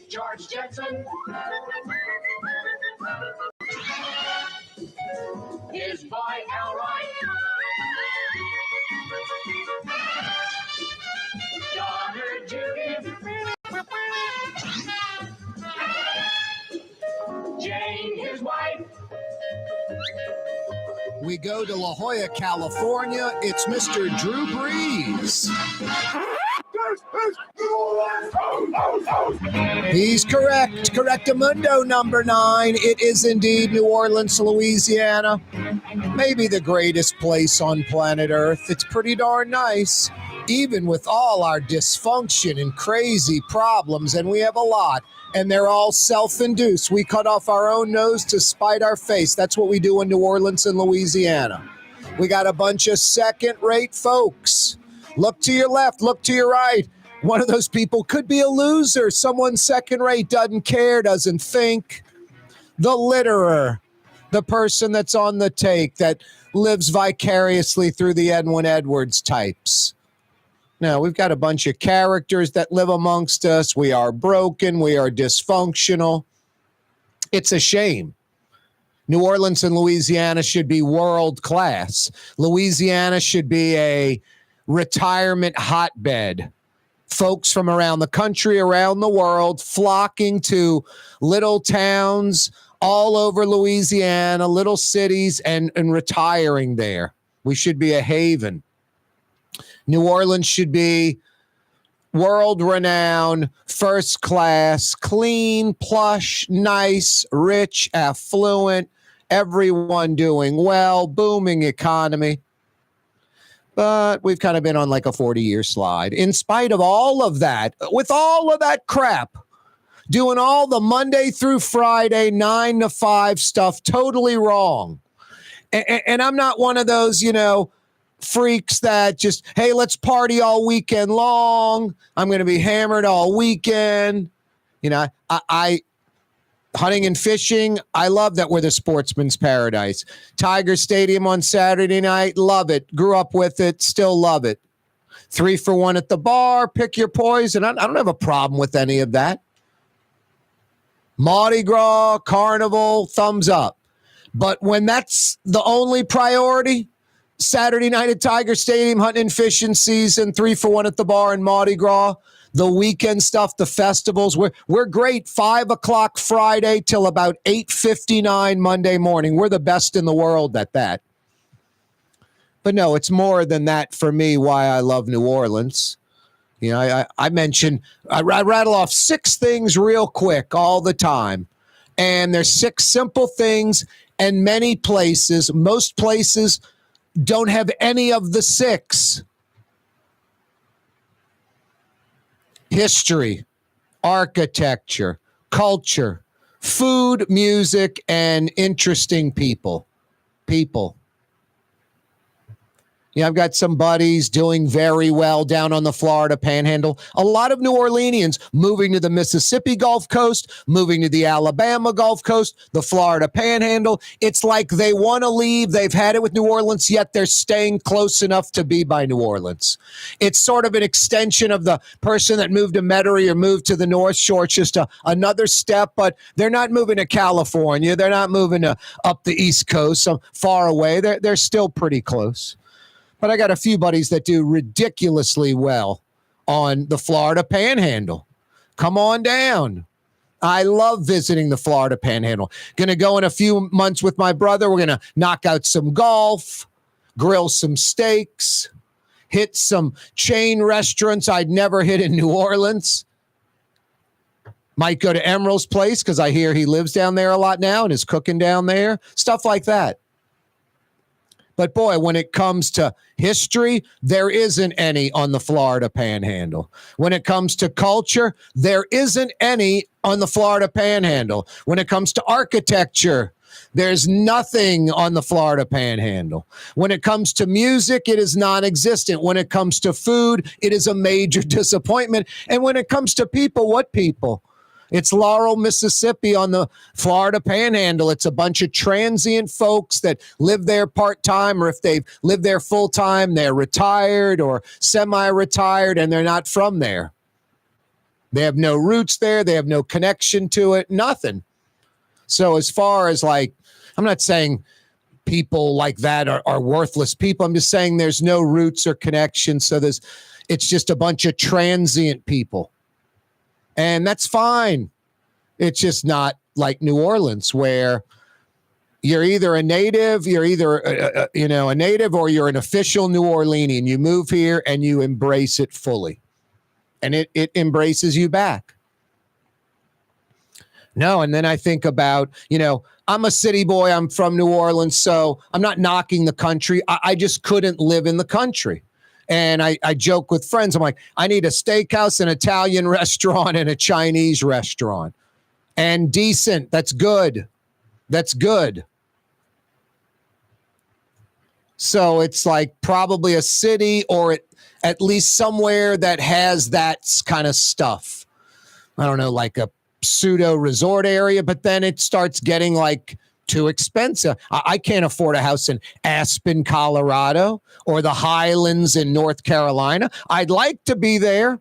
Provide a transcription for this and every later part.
George Jetson. His boy Elroy. Daughter Judith. Jane, his wife. We go to La Jolla, California. It's Mr. Drew Brees. He's correct. Correctamundo number 9. It is indeed New Orleans, Louisiana. Maybe the greatest place on planet Earth. It's pretty darn nice, even with all our dysfunction and crazy problems, and we have a lot. And they're all self-induced. We cut off our own nose to spite our face. That's what we do in New Orleans and Louisiana. We got a bunch of second-rate folks. Look to your left, look to your right. One of those people could be a loser. Someone second-rate, doesn't care, doesn't think. The litterer, the person that's on the take, that lives vicariously through the Edwin Edwards types. Now, we've got a bunch of characters that live amongst us. We are broken. We are dysfunctional. It's a shame. New Orleans and Louisiana should be world class. Louisiana should be a retirement hotbed. Folks from around the country, around the world, flocking to little towns all over Louisiana, little cities, and retiring there. We should be a haven. New Orleans should be world-renowned, first class, clean, plush, nice, rich, affluent, everyone doing well, booming economy. But we've kind of been on like a 40-year slide. In spite of all of that, with all of that crap, doing all the Monday through Friday, 9 to 5 stuff totally wrong. And I'm not one of those, freaks that just, hey, let's party all weekend long. I'm going to be hammered all weekend. I hunting and fishing, I love that we're the sportsman's paradise. Tiger Stadium on Saturday night, love it. Grew up with it, still love it. 3 for 1 at the bar, pick your poison. I don't have a problem with any of that. Mardi Gras, Carnival, thumbs up. But when that's the only priority, Saturday night at Tiger Stadium, hunting and fishing season, 3 for 1 at the bar and Mardi Gras, the weekend stuff, the festivals. We're great 5 o'clock Friday till about 8:59 Monday morning. We're the best in the world at that. But no, it's more than that for me, why I love New Orleans. I mentioned, I rattle off 6 things real quick all the time. And there's 6 simple things, and most places don't have any of the 6. History, architecture, culture, food, music, and interesting people. I've got some buddies doing very well down on the Florida Panhandle. A lot of New Orleanians moving to the Mississippi Gulf Coast, moving to the Alabama Gulf Coast, the Florida Panhandle. It's like they want to leave. They've had it with New Orleans, yet they're staying close enough to be by New Orleans. It's sort of an extension of the person that moved to Metairie or moved to the North Shore. It's just another step, but they're not moving to California. They're not moving up the East Coast, so far away. They're still pretty close. But I got a few buddies that do ridiculously well on the Florida Panhandle. Come on down. I love visiting the Florida Panhandle. Going to go in a few months with my brother. We're going to knock out some golf, grill some steaks, hit some chain restaurants I'd never hit in New Orleans. Might go to Emerald's place because I hear he lives down there a lot now and is cooking down there. Stuff like that. But boy, when it comes to history, there isn't any on the Florida Panhandle. When it comes to culture, there isn't any on the Florida Panhandle. When it comes to architecture, there's nothing on the Florida Panhandle. When it comes to music, it is non-existent. When it comes to food, it is a major disappointment. And when it comes to people, what people? It's Laurel, Mississippi on the Florida Panhandle. It's a bunch of transient folks that live there part-time, or if they've lived there full-time, they're retired or semi-retired, and they're not from there. They have no roots there. They have no connection to it, nothing. So as far as like, I'm not saying people like that are worthless people. I'm just saying there's no roots or connection. So it's just a bunch of transient people. And that's fine. It's just not like New Orleans, where you're either a native, a native, or you're an official New Orleanian. You move here and you embrace it fully. And it embraces you back. No, and then I think about, I'm a city boy. I'm from New Orleans, so I'm not knocking the country. I just couldn't live in the country. And I joke with friends. I'm like, I need a steakhouse, an Italian restaurant, and a Chinese restaurant. And decent. That's good. That's good. So it's like probably a city, or at least somewhere that has that kind of stuff. I don't know, like a pseudo resort area, but then it starts getting like too expensive. I can't afford a house in Aspen, Colorado, or the Highlands in North Carolina. I'd like to be there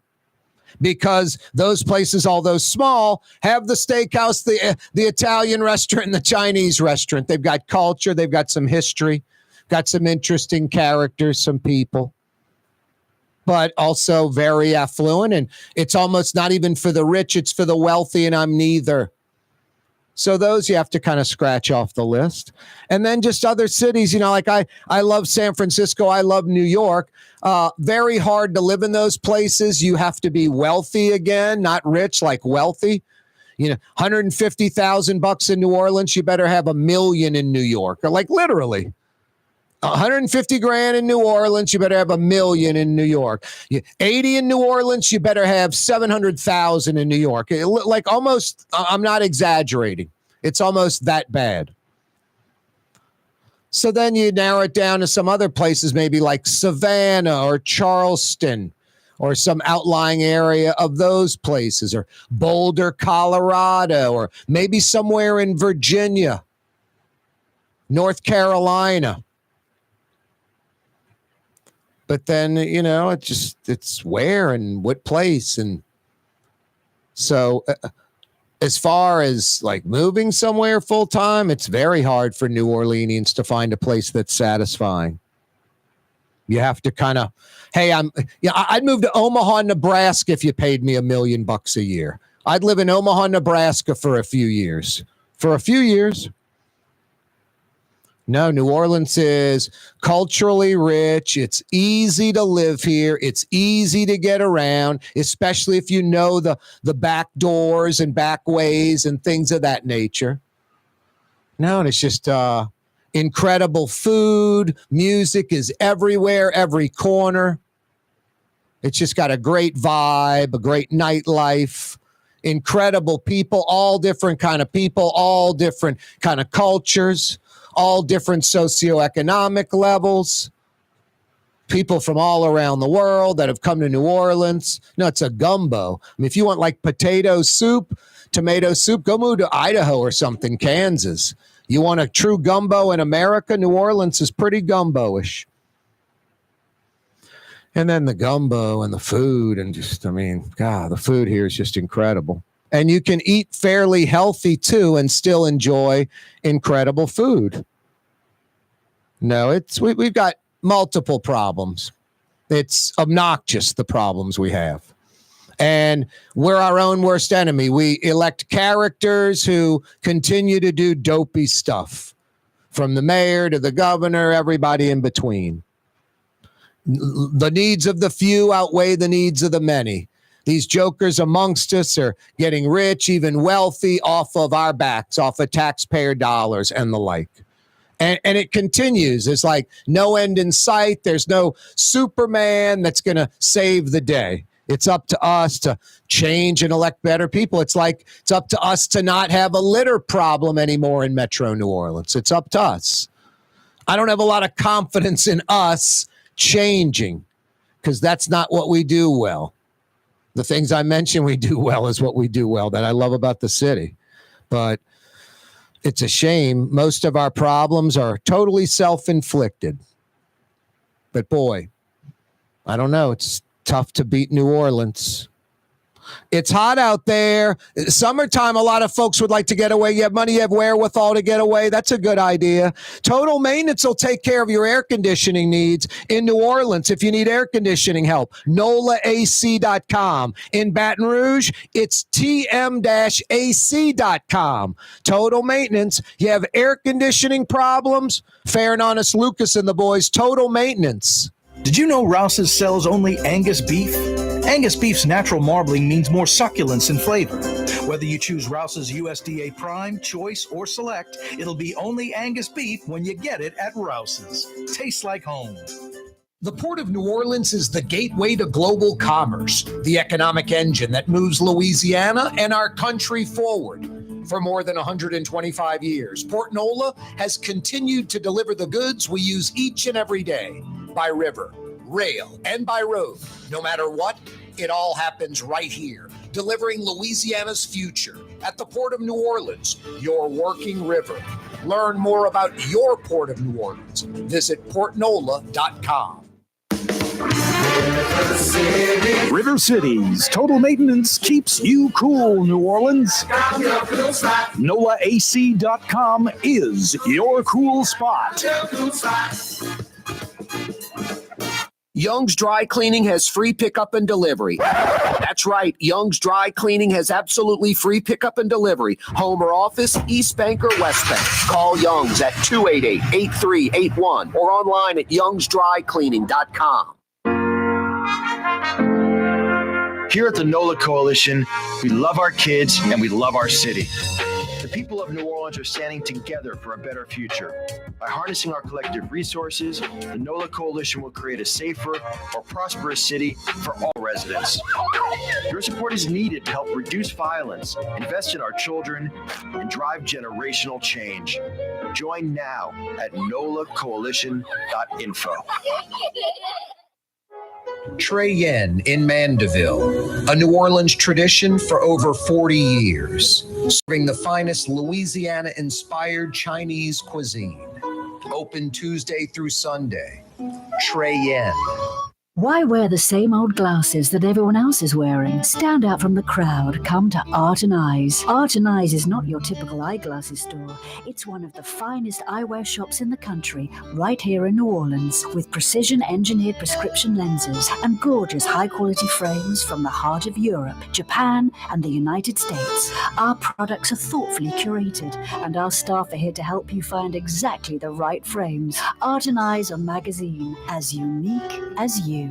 because those places, although small, have the steakhouse, the Italian restaurant, and the Chinese restaurant. They've got culture. They've got some history, got some interesting characters, some people, but also very affluent. And it's almost not even for the rich. It's for the wealthy, and I'm neither. So those you have to kind of scratch off the list. And then just other cities, like I love San Francisco. I love New York. Very hard to live in those places. You have to be wealthy again, not rich, like wealthy. $150,000 in New Orleans, you better have $1 million in New York. Like literally. 150 grand in New Orleans, you better have $1 million in New York. 80 in New Orleans, you better have 700,000 in New York. Like almost, I'm not exaggerating. It's almost that bad. So then you narrow it down to some other places, maybe like Savannah or Charleston, or some outlying area of those places, or Boulder, Colorado, or maybe somewhere in Virginia, North Carolina. But then, it's where and what place. And so as far as like moving somewhere full time, it's very hard for New Orleanians to find a place that's satisfying. You have to kind of, hey, I'd move to Omaha, Nebraska if you paid me $1 million a year. I'd live in Omaha, Nebraska for a few years. No, New Orleans is culturally rich. It's easy to live here. It's easy to get around, especially if you know the back doors and back ways and things of that nature. No, and it's just incredible food. Music is everywhere, every corner. It's just got a great vibe, a great nightlife, incredible people, all different kind of people, all different kind of cultures, all different socioeconomic levels, people from all around the world that have come to New Orleans. No, it's a gumbo. I mean, if you want like potato soup, tomato soup, go move to Idaho or something, Kansas. You want a true gumbo in America? New Orleans is pretty gumbo-ish. And then the gumbo and the food and the food here is just incredible. And you can eat fairly healthy too and still enjoy incredible food. No, we've got multiple problems. It's obnoxious, the problems we have. And we're our own worst enemy. We elect characters who continue to do dopey stuff, from the mayor to the governor, everybody in between. The needs of the few outweigh the needs of the many. These jokers amongst us are getting rich, even wealthy, off of our backs, off of taxpayer dollars and the like. And it continues. There's like no end in sight. There's no Superman that's going to save the day. It's up to us to change and elect better people. It's like it's up to us to not have a litter problem anymore in Metro New Orleans. It's up to us. I don't have a lot of confidence in us changing, because that's not what we do well. The things I mentioned we do well is what we do well, that I love about the city. But it's a shame. Most of our problems are totally self-inflicted. But boy, I don't know. It's tough to beat New Orleans. It's hot out there. Summertime, a lot of folks would like to get away. You have money, you have wherewithal to get away. That's a good idea. Total Maintenance will take care of your air conditioning needs in New Orleans if you need air conditioning help. NOLAAC.com. In Baton Rouge, it's TM-AC.com. Total Maintenance. You have air conditioning problems? Fair and Honest Lucas and the boys, Total Maintenance. Did you know Rouse's sells only Angus beef? Angus beef's natural marbling means more succulence and flavor. Whether you choose Rouse's USDA Prime, Choice, or Select, it'll be only Angus beef when you get it at Rouse's. Tastes like home. The Port of New Orleans is the gateway to global commerce, the economic engine that moves Louisiana and our country forward. For more than 125 years, Port Nola has continued to deliver the goods we use each and every day by river, rail, and by road. No matter what, it all happens right here, delivering Louisiana's future at the Port of New Orleans, your working river. Learn more about your Port of New Orleans. Visit portnola.com. River Cities Total Maintenance keeps you cool, New Orleans. NOLAAC.com is your cool spot. Young's Dry Cleaning has free pickup and delivery. That's right. Young's Dry Cleaning has absolutely free pickup and delivery. Home or office, East Bank or West Bank. Call Young's at 288-8381 or online at youngsdrycleaning.com. Here at the NOLA Coalition, we love our kids and we love our city. The people of New Orleans are standing together for a better future. By harnessing our collective resources, the NOLA Coalition will create a safer, more prosperous city for all residents. Your support is needed to help reduce violence, invest in our children, and drive generational change. Join now at nolacoalition.info. Trey Yen in Mandeville, a New Orleans tradition for over 40 years, serving the finest Louisiana-inspired Chinese cuisine. Open Tuesday through Sunday. Trey Yen. Why wear the same old glasses that everyone else is wearing? Stand out from the crowd. Come to Art and Eyes. Art and Eyes is not your typical eyeglasses store. It's one of the finest eyewear shops in the country, right here in New Orleans, with precision-engineered prescription lenses and gorgeous high-quality frames from the heart of Europe, Japan, and the United States. Our products are thoughtfully curated, and our staff are here to help you find exactly the right frames. Art and Eyes are magazine, as unique as you.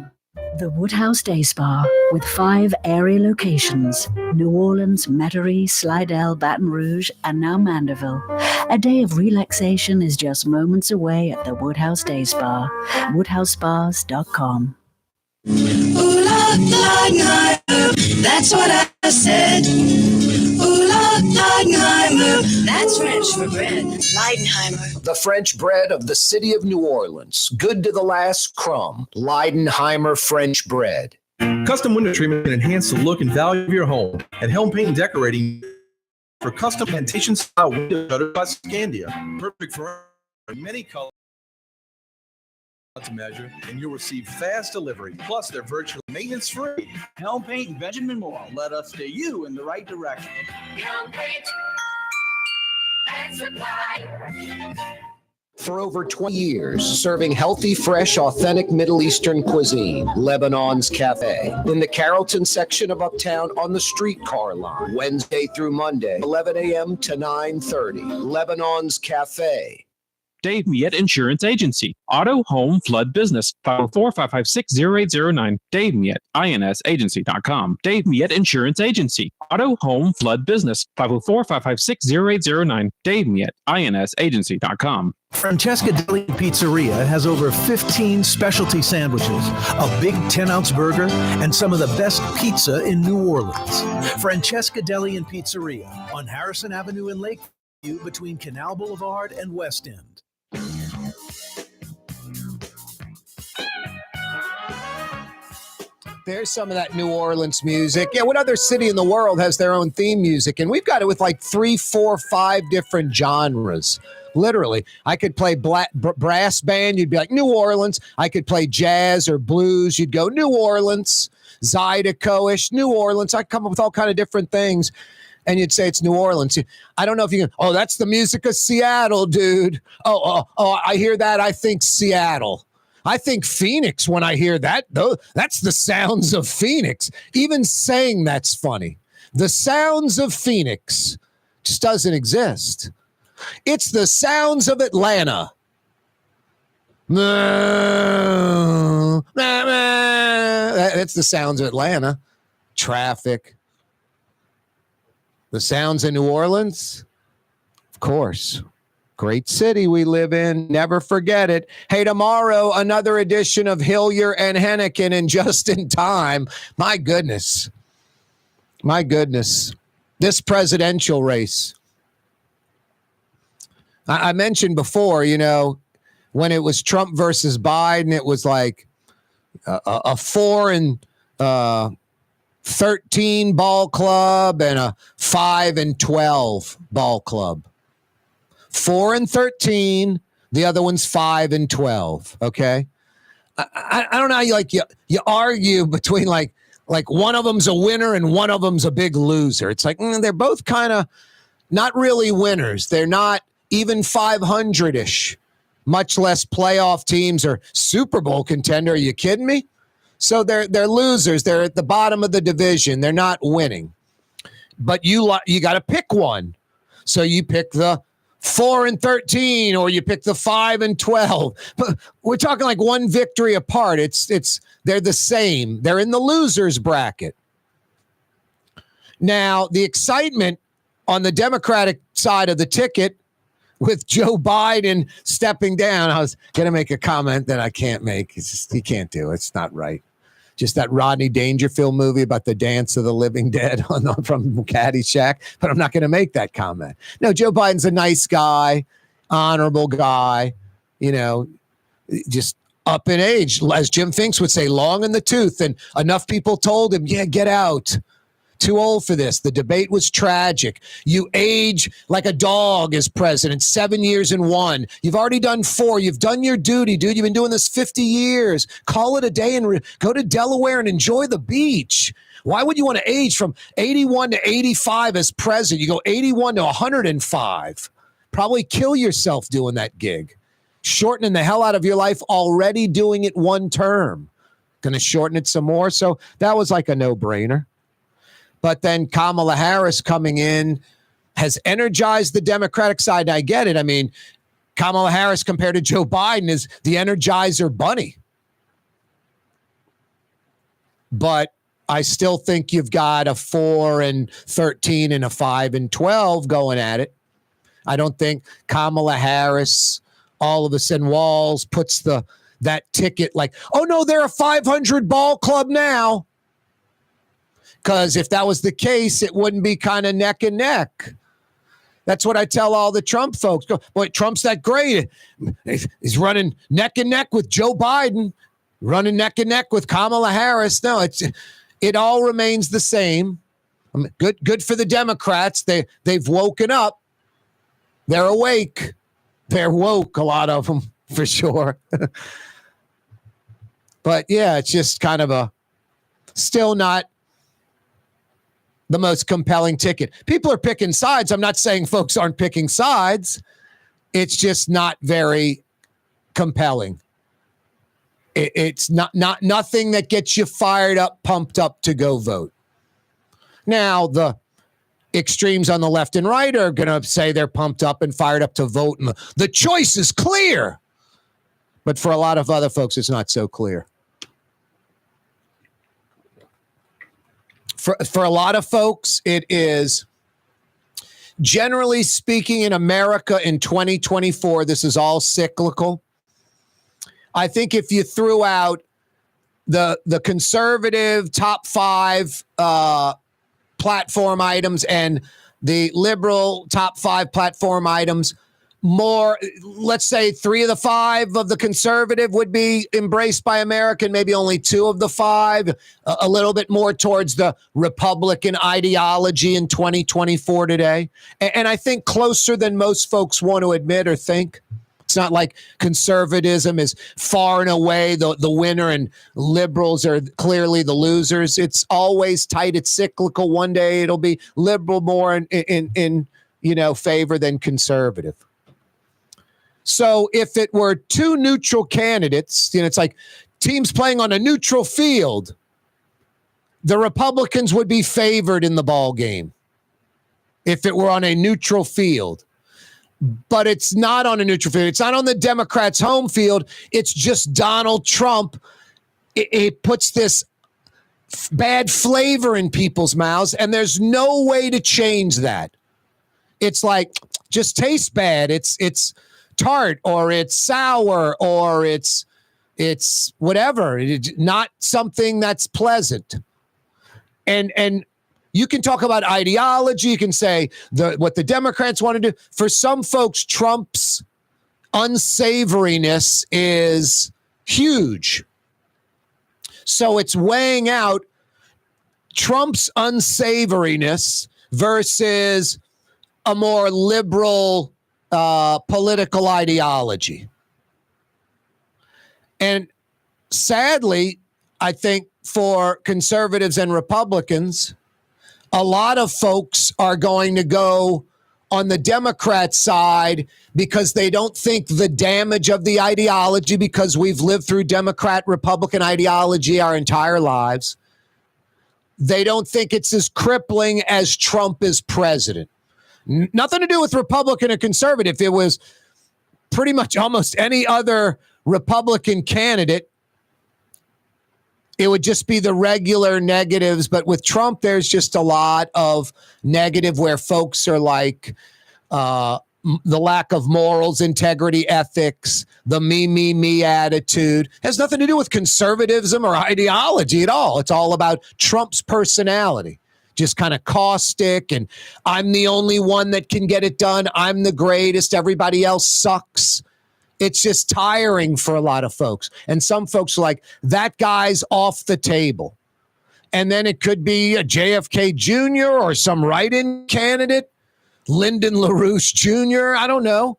The Woodhouse Day Spa, with 5 area locations: New Orleans, Metairie, Slidell, Baton Rouge, and now Mandeville. A day of relaxation is just moments away at the Woodhouse Day Spa. WoodhouseSpas.com. Ooh la la, that's what I said. Ooh la la, that's French for bread. Leidenheimer. The French bread of the city of New Orleans. Good to the last crumb. Leidenheimer French bread. Custom window treatment enhance the look and value of your home. At Helm Paint and Decorating for custom plantation style window shutters by Scandia. Perfect for many colors to measure, and you'll receive fast delivery. Plus, they're virtually maintenance free. Helm Paint and Benjamin Moore led us steer you in the right direction. Helm Paint and Supply. For over 20 years, serving healthy, fresh, authentic Middle Eastern cuisine, Lebanon's Cafe. In the Carrollton section of Uptown on the streetcar line, Wednesday through Monday, 11 a.m. to 9:30. Lebanon's Cafe. Dave Miette Insurance Agency. Auto, home, flood, business. 504-556-0809. Dave Miette, INSagency.com. Dave Miette Insurance Agency. Auto, home, flood, business. 504-556-0809. Dave Miette, INSagency.com. Francesca Deli Pizzeria has over 15 specialty sandwiches, a big 10-ounce burger, and some of the best pizza in New Orleans. Francesca Deli and Pizzeria on Harrison Avenue in Lakeview between Canal Boulevard and West End. There's some of that New Orleans music. Yeah, what other city in the world has their own theme music? And we've got it with like 3, 4, 5 different genres. Literally, I could play brass band. You'd be like New Orleans. I could play jazz or blues. You'd go New Orleans. Zydeco-ish, New Orleans. I come up with all kind of different things. And you'd say it's New Orleans. I don't know if you can, oh, that's the music of Seattle, dude. Oh, I hear that. I think Seattle. I think Phoenix when I hear that. Though, that's the sounds of Phoenix. Even saying that's funny. The sounds of Phoenix just doesn't exist. It's the sounds of Atlanta. That's the sounds of Atlanta. Traffic. The sounds of New Orleans, of course. Great city we live in. Never forget it. Hey, tomorrow, another edition of Hillier and Hennigan, and just in time. My goodness. My goodness. This presidential race. I mentioned before, you know, when it was Trump versus Biden, it was like a 4-13 ball club and a 5-12 ball club. 4-13, the other one's 5-12. Okay, I don't know how you argue between like one of them's a winner and one of them's a big loser. It's like they're both kind of not really winners. They're not even 500-ish, much less playoff teams or Super Bowl contender. Are you kidding me? So they're losers. They're at the bottom of the division. They're not winning. But you got to pick one. So you pick the 4-13 or you pick the 5-12. But we're talking like one victory apart. It's they're the same. They're in the losers bracket. Now, the excitement on the Democratic side of the ticket with Joe Biden stepping down. I was going to make a comment that I can't make. It's just, you can't do it. It's not right. Just that Rodney Dangerfield movie about the dance of the living dead from Caddyshack. But I'm not going to make that comment. No, Joe Biden's a nice guy, honorable guy, you know, just up in age. As Jim Finks would say, long in the tooth. And enough people told him, yeah, get out. Too old for this. The debate was tragic. You age like a dog as president, 7 years and 1. You've already done 4. You've done your duty, dude. You've been doing this 50 years. Call it a day and go to Delaware and enjoy the beach. Why would you want to age from 81 to 85 as president? You go 81 to 105. Probably kill yourself doing that gig. Shortening the hell out of your life already doing it one term. Going to shorten it some more. So that was like a no-brainer. But then Kamala Harris coming in has energized the Democratic side. I get it. I mean, Kamala Harris compared to Joe Biden is the Energizer Bunny. But I still think you've got a 4-13 and a 5-12 going at it. I don't think Kamala Harris all of a sudden Walls puts that ticket like, oh no, they're a 500 ball club now. Because if that was the case, it wouldn't be kind of neck and neck. That's what I tell all the Trump folks. Boy, Trump's that great. He's running neck and neck with Joe Biden, running neck and neck with Kamala Harris. No, it all remains the same. I mean, good for the Democrats. They've woken up. They're awake. They're woke, a lot of them, for sure. But yeah, it's just kind of still not the most compelling ticket. People are picking sides. I'm not saying folks aren't picking sides. It's just not very compelling. It's nothing that gets you fired up, pumped up to go vote. Now, the extremes on the left and right are going to say they're pumped up and fired up to vote, and the choice is clear. But for a lot of other folks, it's not so clear. For a lot of folks, it is, generally speaking, in America in 2024, this is all cyclical. I think if you threw out the conservative top 5 platform items and the liberal top 5 platform items, more, let's say 3 of the 5 of the conservative would be embraced by America, and maybe only 2 of the 5, a little bit more towards the Republican ideology in 2024 today. And I think closer than most folks want to admit or think. It's not like conservatism is far and away the winner and liberals are clearly the losers. It's always tight. It's cyclical. One day it'll be liberal more in favor than conservative. So if it were two neutral candidates, it's like teams playing on a neutral field, the Republicans would be favored in the ball game if it were on a neutral field. But it's not on a neutral field. It's not on the Democrats' home field. It's just Donald Trump. It puts this bad flavor in people's mouths, and there's no way to change that. It's like, just tastes bad. It's tart, or it's sour, or it's whatever. It's not something that's pleasant. And you can talk about ideology. You can say what the Democrats want to do. For some folks, Trump's unsavoriness is huge. So it's weighing out Trump's unsavoriness versus a more liberal political ideology. And sadly, I think for conservatives and Republicans, a lot of folks are going to go on the Democrat side because they don't think the damage of the ideology, because we've lived through Democrat-Republican ideology our entire lives. They don't think it's as crippling as Trump is president. Nothing to do with Republican or conservative. It was pretty much almost any other Republican candidate. It would just be the regular negatives. But with Trump, there's just a lot of negative where folks are like the lack of morals, integrity, ethics, the me attitude. It has nothing to do with conservatism or ideology at all. It's all about Trump's personality. Just kind of caustic, and I'm the only one that can get it done. I'm the greatest. Everybody else sucks. It's just tiring for a lot of folks. And some folks are like, that guy's off the table. And then it could be a JFK Jr. or some write-in candidate, Lyndon LaRouche Jr., I don't know.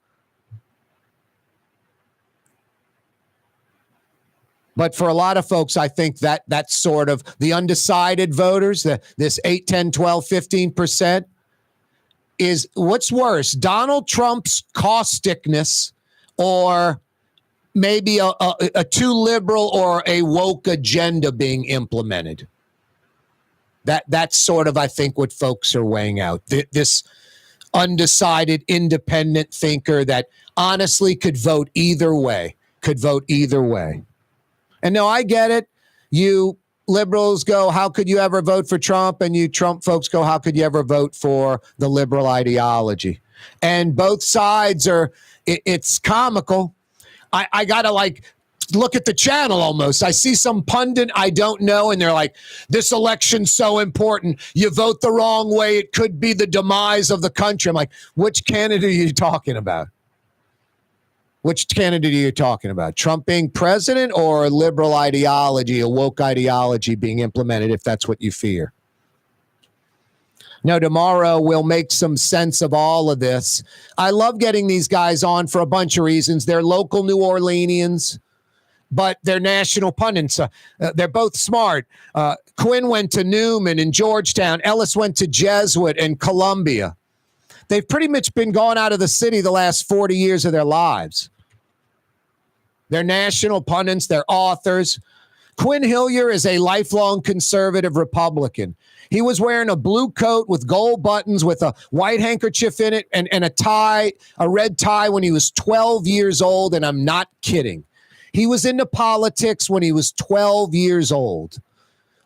But for a lot of folks, I think that's sort of the undecided voters, this 8, 10, 12, 15%, is what's worse, Donald Trump's causticness or maybe a too liberal or a woke agenda being implemented. That's sort of, I think, what folks are weighing out. This undecided independent thinker that honestly could vote either way. And no, I get it. You liberals go, how could you ever vote for Trump? And you Trump folks go, how could you ever vote for the liberal ideology? And both sides are, it's comical. I got to look at the channel almost. I see some pundit I don't know, and they're like, this election's so important. You vote the wrong way, it could be the demise of the country. I'm like, which candidate are you talking about? Which candidate are you talking about? Trump being president or liberal ideology, a woke ideology being implemented, if that's what you fear? Now, tomorrow we'll make some sense of all of this. I love getting these guys on for a bunch of reasons. They're local New Orleanians, but they're national pundits. They're both smart. Quinn went to Newman and Georgetown. Ellis went to Jesuit and Columbia. They've pretty much been gone out of the city the last 40 years of their lives. They're national pundits. They're authors. Quinn Hillier is a lifelong conservative Republican. He was wearing a blue coat with gold buttons with a white handkerchief in it and a tie, a red tie when he was 12 years old, and I'm not kidding. He was into politics when he was 12 years old.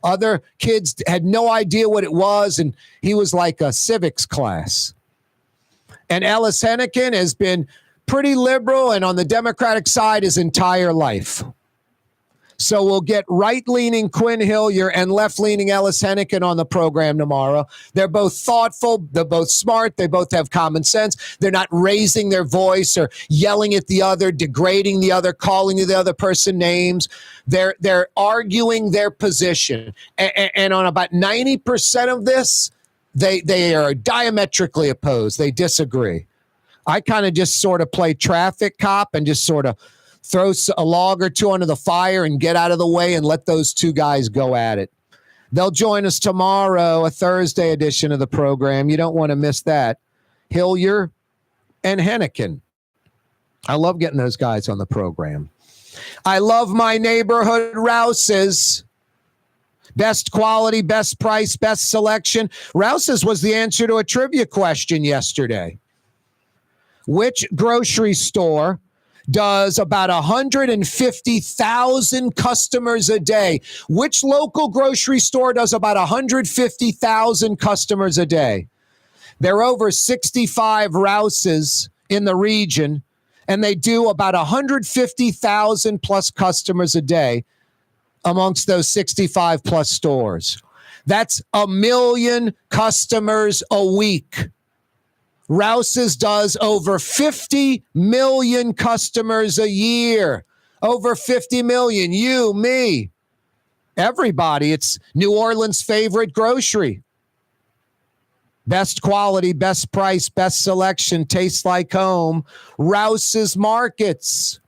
Other kids had no idea what it was, and he was like a civics class. And Ellis Hennigan has been pretty liberal and on the Democratic side his entire life. So we'll get right-leaning Quinn Hillier and left-leaning Ellis Hennigan on the program tomorrow. They're both thoughtful. They're both smart. They both have common sense. They're not raising their voice or yelling at the other, degrading the other, calling the other person names. They're arguing their position. And on about 90% of this, they are diametrically opposed. They disagree. I kind of just sort of play traffic cop and just sort of throw a log or two under the fire and get out of the way and let those two guys go at it. They'll join us tomorrow, a Thursday edition of the program. You don't want to miss that. Hillier and Hennigan. I love getting those guys on the program. I love my neighborhood Rouse's. Best quality, best price, best selection. Rouse's was the answer to a trivia question yesterday. Which grocery store does about 150,000 customers a day? Which local grocery store does about 150,000 customers a day? There are over 65 Rouse's in the region, and they do about 150,000 plus customers a day amongst those 65 plus stores. That's 1 million customers a week. Rouse's does over 50 million customers a year. Over 50 million. You, me, everybody. It's New Orleans' favorite grocery. Best quality, best price, best selection, tastes like home. Rouse's Markets.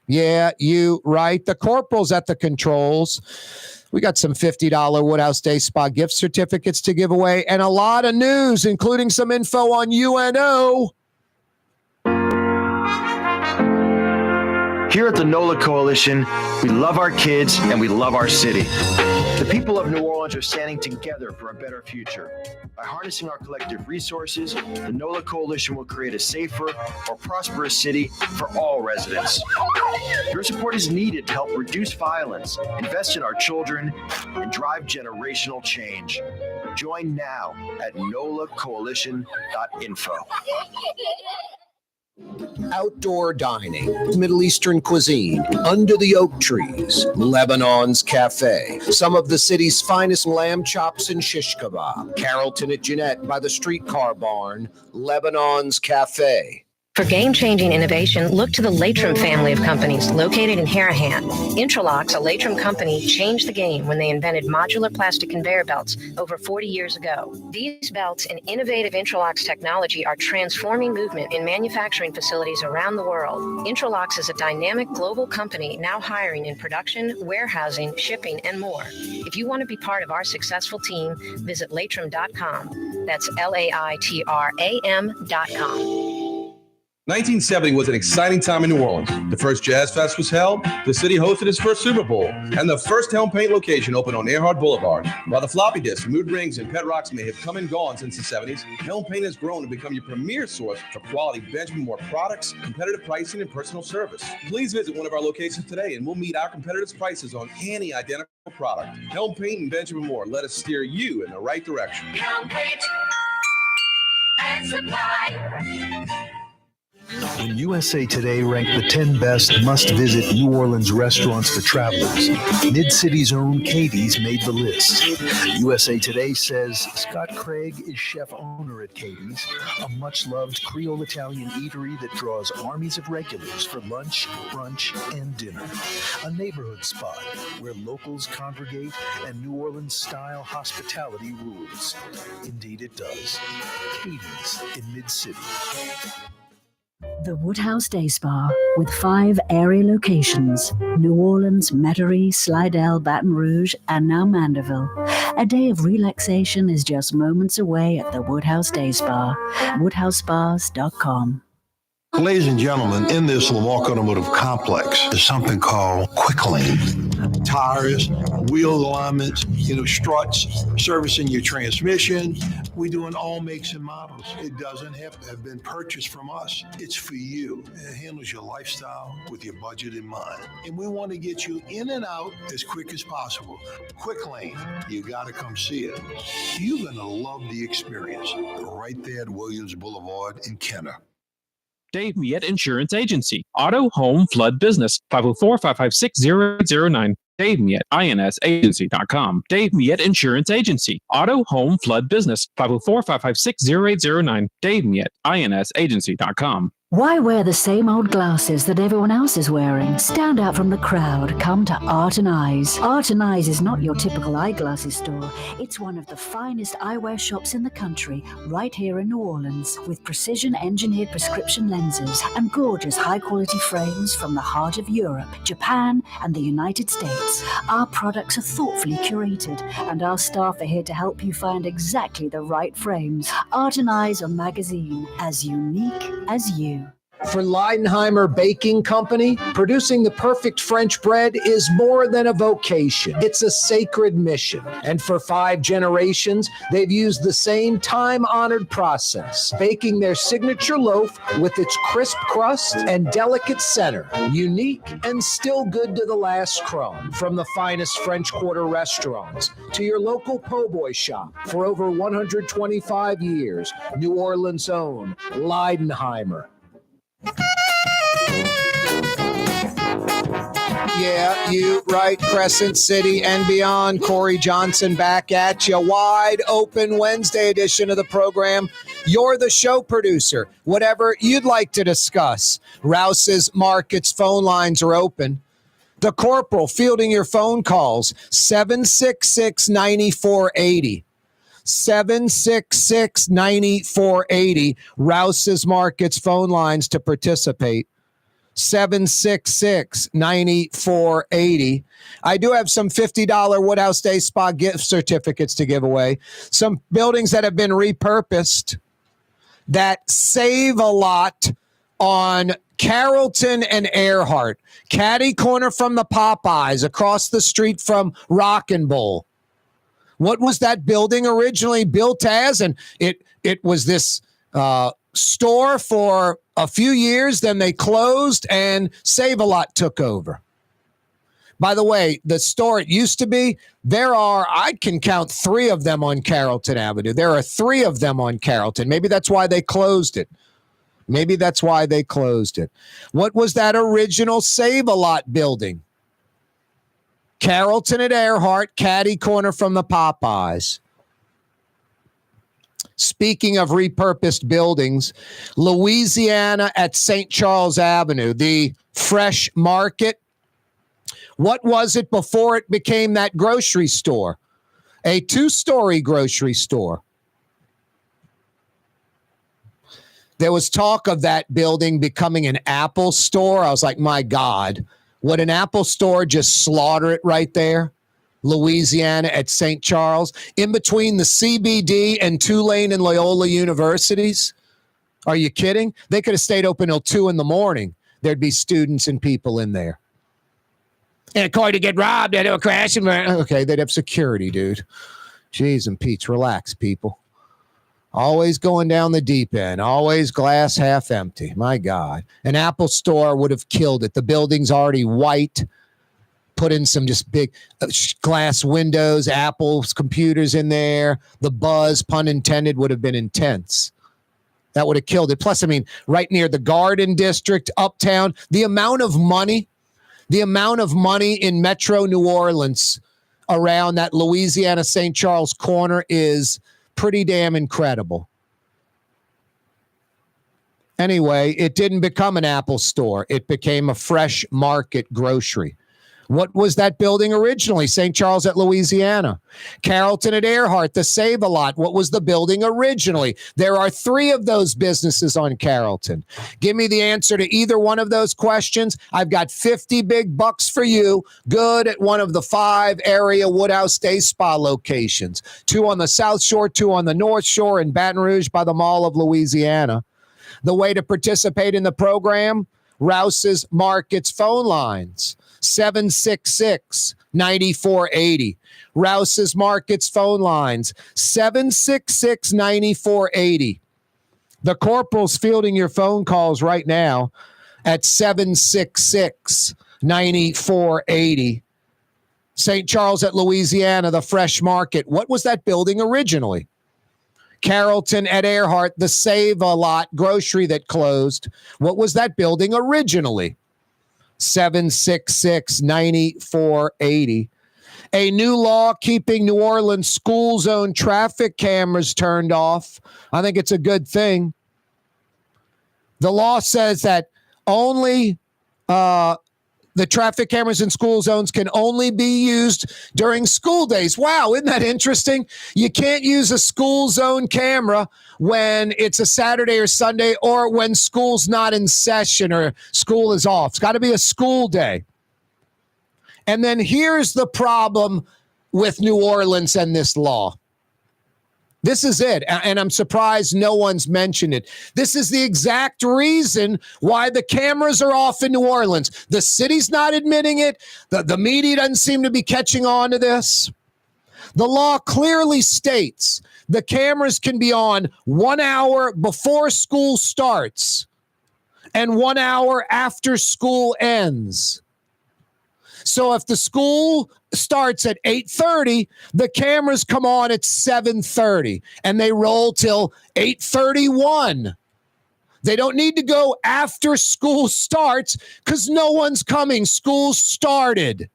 Yeah, you right. The corporal's at the controls. We got some $50 Woodhouse Day Spa gift certificates to give away and a lot of news, including some info on UNO. Here at the NOLA Coalition, we love our kids and we love our city. The people of New Orleans are standing together for a better future. By harnessing our collective resources, the NOLA Coalition will create a safer, more prosperous city for all residents. Your support is needed to help reduce violence, invest in our children, and drive generational change. Join now at nolacoalition.info. Outdoor dining, Middle Eastern cuisine, under the oak trees, Lebanon's Cafe, some of the city's finest lamb chops and shish kebab, Carrollton at Jeanette by the streetcar barn, Lebanon's Cafe. For game-changing innovation, look to the Latrim family of companies located in Harahan. Intralox, a Latrim company, changed the game when they invented modular plastic conveyor belts over 40 years ago. These belts and innovative Intralox technology are transforming movement in manufacturing facilities around the world. Intralox is a dynamic global company now hiring in production, warehousing, shipping, and more. If you want to be part of our successful team, visit Latrim.com. That's LAITRAM.com. 1970 was an exciting time in New Orleans. The first Jazz Fest was held, the city hosted its first Super Bowl, and the first Helm Paint location opened on Earhart Boulevard. While the floppy disks, mood rings, and pet rocks may have come and gone since the 70s, Helm Paint has grown to become your premier source for quality Benjamin Moore products, competitive pricing, and personal service. Please visit one of our locations today, and we'll meet our competitors' prices on any identical product. Helm Paint and Benjamin Moore, let us steer you in the right direction. Helm Paint and Supply. When USA Today ranked the 10 best must-visit New Orleans restaurants for travelers, Mid-City's own Katie's made the list. USA Today says Scott Craig is chef-owner at Katie's, a much-loved Creole Italian eatery that draws armies of regulars for lunch, brunch, and dinner. A neighborhood spot where locals congregate and New Orleans-style hospitality rules. Indeed it does. Katie's in Mid-City. The Woodhouse Day Spa, with 5 area locations, New Orleans, Metairie, Slidell, Baton Rouge, and now Mandeville. A day of relaxation is just moments away at the Woodhouse Day Spa, woodhousespas.com. Ladies and gentlemen, in this Lamarck Automotive Complex is something called Quick Lane. Tires, wheel alignments, struts, servicing your transmission. We do in all makes and models. It doesn't have to have been purchased from us. It's for you. It handles your lifestyle with your budget in mind. And we want to get you in and out as quick as possible. Quick Lane, you got to come see it. You're going to love the experience right there at Williams Boulevard in Kenner. Dave Miette Insurance Agency. Auto, home, flood, business. 504-556-0809. Dave Miette, INSagency.com. Dave Miette Insurance Agency. Auto, home, flood, business. 504-556-0809. Dave Miette, INSagency.com. Why wear the same old glasses that everyone else is wearing? Stand out from the crowd. Come to Art and Eyes. Art and Eyes is not your typical eyeglasses store. It's one of the finest eyewear shops in the country, right here in New Orleans, with precision-engineered prescription lenses and gorgeous high-quality frames from the heart of Europe, Japan, and the United States. Our products are thoughtfully curated, and our staff are here to help you find exactly the right frames. Art and Eyes are magazine, as unique as you. For Leidenheimer Baking Company, producing the perfect French bread is more than a vocation. It's a sacred mission. And for 5 generations, they've used the same time-honored process, baking their signature loaf with its crisp crust and delicate center, unique and still good to the last crumb. From the finest French Quarter restaurants to your local po' boy shop, for over 125 years, New Orleans' own Leidenheimer. Yeah, you right, Crescent City and beyond. Corey Johnson back at you. Wide open Wednesday edition of the program. You're the show producer. Whatever you'd like to discuss. Rouse's Markets phone lines are open. The Corporal fielding your phone calls. 766-9480. 766-9480. Rouse's Markets phone lines to participate. 766-9480. I do have some $50 Woodhouse Day Spa gift certificates to give away. Some buildings that have been repurposed that save a lot on Carrollton and Earhart. Caddy corner from the Popeyes, across the street from Rock and Bowl. What was that building originally built as? And it was this store for a few years. Then they closed and Save-A-Lot took over. By the way, the store it used to be, I can count 3 of them on Carrollton Avenue. There are 3 of them on Carrollton. Maybe that's why they closed it. What was that original Save-A-Lot building? Carrollton at Earhart, caddy corner from the Popeyes. Speaking of repurposed buildings, Louisiana at St. Charles Avenue, the Fresh Market. What was it before it became that grocery store? A 2-story grocery store. There was talk of that building becoming an Apple store. I was like, my God. Would an Apple store just slaughter it right there? Louisiana at St. Charles, in between the CBD and Tulane and Loyola universities? Are you kidding? They could have stayed open till 2 a.m. There'd be students and people in there. And a car to get robbed, they'd have a crash. Okay, they'd have security, dude. Jeez and Pete's, relax, people. Always going down the deep end. Always glass half empty. My God. An Apple store would have killed it. The building's already white. Put in some just big glass windows, Apple's computers in there. The buzz, pun intended, would have been intense. That would have killed it. Plus, I mean, right near the Garden District, uptown, the amount of money in Metro New Orleans around that Louisiana St. Charles corner is pretty damn incredible. Anyway, it didn't become an Apple store. It became a Fresh Market grocery. What was that building originally? St. Charles at Louisiana. Carrollton at Earhart, the Save-A-Lot. What was the building originally? There are 3 of those businesses on Carrollton. Give me the answer to either one of those questions. I've got 50 big bucks for you. Good at one of the 5 area Woodhouse Day Spa locations. 2 on the South Shore, 2 on the North Shore in Baton Rouge by the Mall of Louisiana. The way to participate in the program, Rouse's Markets phone lines. 766-9480. Rouse's Markets phone lines. 766-9480. The Corporal's fielding your phone calls right now at 766-9480. St. Charles at Louisiana, the Fresh Market. What was that building originally? Carrollton at Earhart, the Save-A-Lot grocery that closed. What was that building originally? 766-9480. A new law keeping New Orleans school zone traffic cameras turned off. I think it's a good thing. The law says that only the traffic cameras in school zones can only be used during school days. Wow, isn't that interesting? You can't use a school zone camera when it's a Saturday or Sunday or when school's not in session or school is off. It's got to be a school day. And then here's the problem with New Orleans and this law. This is it, and I'm surprised no one's mentioned it. This is the exact reason why the cameras are off in New Orleans. The city's not admitting it. The media doesn't seem to be catching on to this. The law clearly states the cameras can be on 1 hour before school starts and 1 hour after school ends. So if the school starts at 8:30, the cameras come on at 7:30 and they roll till 8:31. They don't need to go after school starts because no one's coming. School started.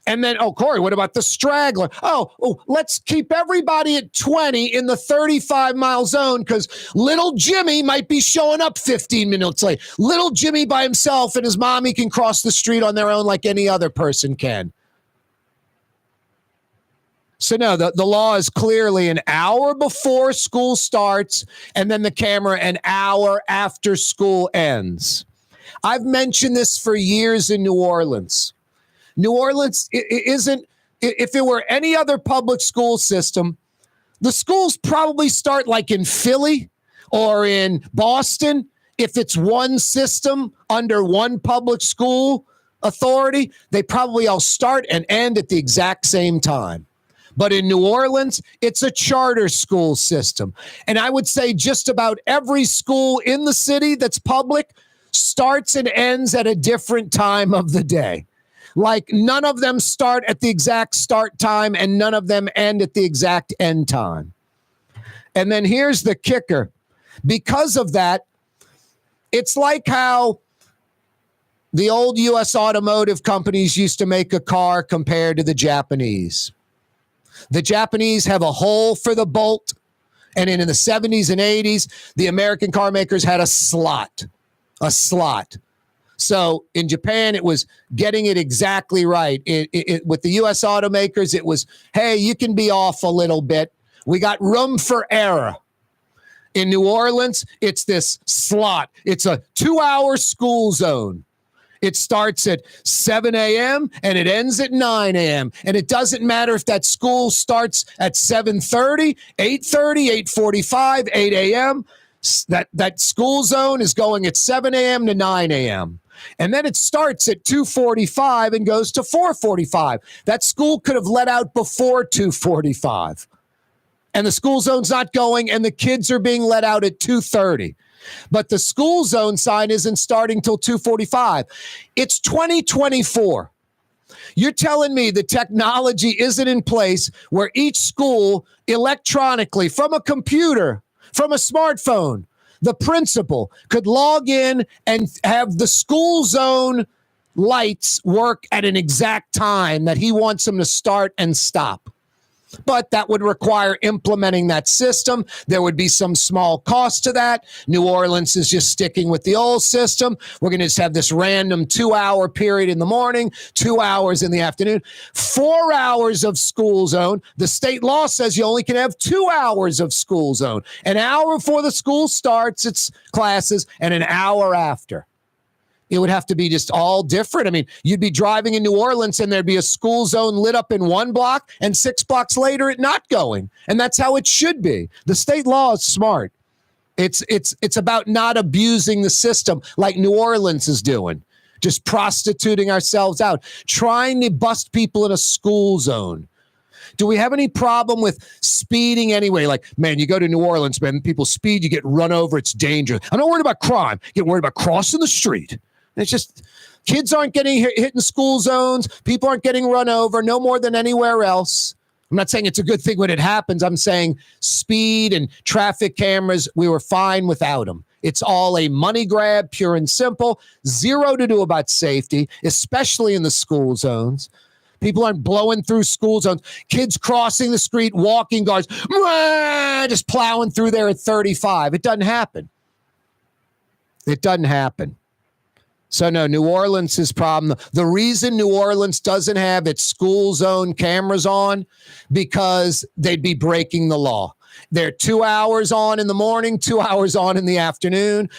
And then, oh, Corey, what about the straggler? Oh, let's keep everybody at 20 in the 35-mile zone because little Jimmy might be showing up 15 minutes late. Little Jimmy by himself and his mommy can cross the street on their own like any other person can. So, no, the law is clearly an hour before school starts and then the camera an hour after school ends. I've mentioned this for years in New Orleans. New Orleans isn't, if it were any other public school system, the schools probably start like in Philly or in Boston. If it's one system under one public school authority, they probably all start and end at the exact same time. But in New Orleans, it's a charter school system. And I would say just about every school in the city that's public starts and ends at a different time of the day. Like none of them start at the exact start time and none of them end at the exact end time. And then here's the kicker. Because of that, it's like how the old U.S. automotive companies used to make a car compared to the Japanese. The Japanese have a hole for the bolt. And in the 70s and 80s, the American car makers had a slot. So in Japan, it was getting it exactly right. With the U.S. automakers, it was, hey, you can be off a little bit. We got room for error. In New Orleans, it's this slot. It's a 2-hour school zone. It starts at 7 a.m. and it ends at 9 a.m. And it doesn't matter if that school starts at 7:30, 8:30, 8:45, 8 a.m. That school zone is going at 7 a.m. to 9 a.m. And then it starts at 2:45 and goes to 4:45. That school could have let out before 2:45. And the school zone's not going, and the kids are being let out at 2:30. But the school zone sign isn't starting till 2:45. It's 2024. You're telling me the technology isn't in place where each school electronically, from a computer, from a smartphone, the principal could log in and have the school zone lights work at an exact time that he wants them to start and stop. But that would require implementing that system. There would be some small cost to that. New Orleans is just sticking with the old system. We're going to just have this random 2-hour period in the morning, 2 hours in the afternoon, 4 hours of school zone. The state law says you only can have 2 hours of school zone. An hour before the school starts its classes and an hour after. It would have to be just all different. I mean, you'd be driving in New Orleans and there'd be a school zone lit up in one block and 6 blocks later it not going. And that's how it should be. The state law is smart. It's about not abusing the system like New Orleans is doing, just prostituting ourselves out, trying to bust people in a school zone. Do we have any problem with speeding anyway? Like, man, you go to New Orleans, man, people speed, you get run over, it's dangerous. I'm not worried about crime. You get worried about crossing the street. It's just kids aren't getting hit in school zones. People aren't getting run over no more than anywhere else. I'm not saying it's a good thing when it happens. I'm saying speed and traffic cameras, we were fine without them. It's all a money grab, pure and simple. Zero to do about safety, especially in the school zones. People aren't blowing through school zones. Kids crossing the street, walking guards, just plowing through there at 35. It doesn't happen. It doesn't happen. So no, New Orleans' problem. The reason New Orleans doesn't have its school zone cameras on, because they'd be breaking the law. They're 2 hours on in the morning, 2 hours on in the afternoon.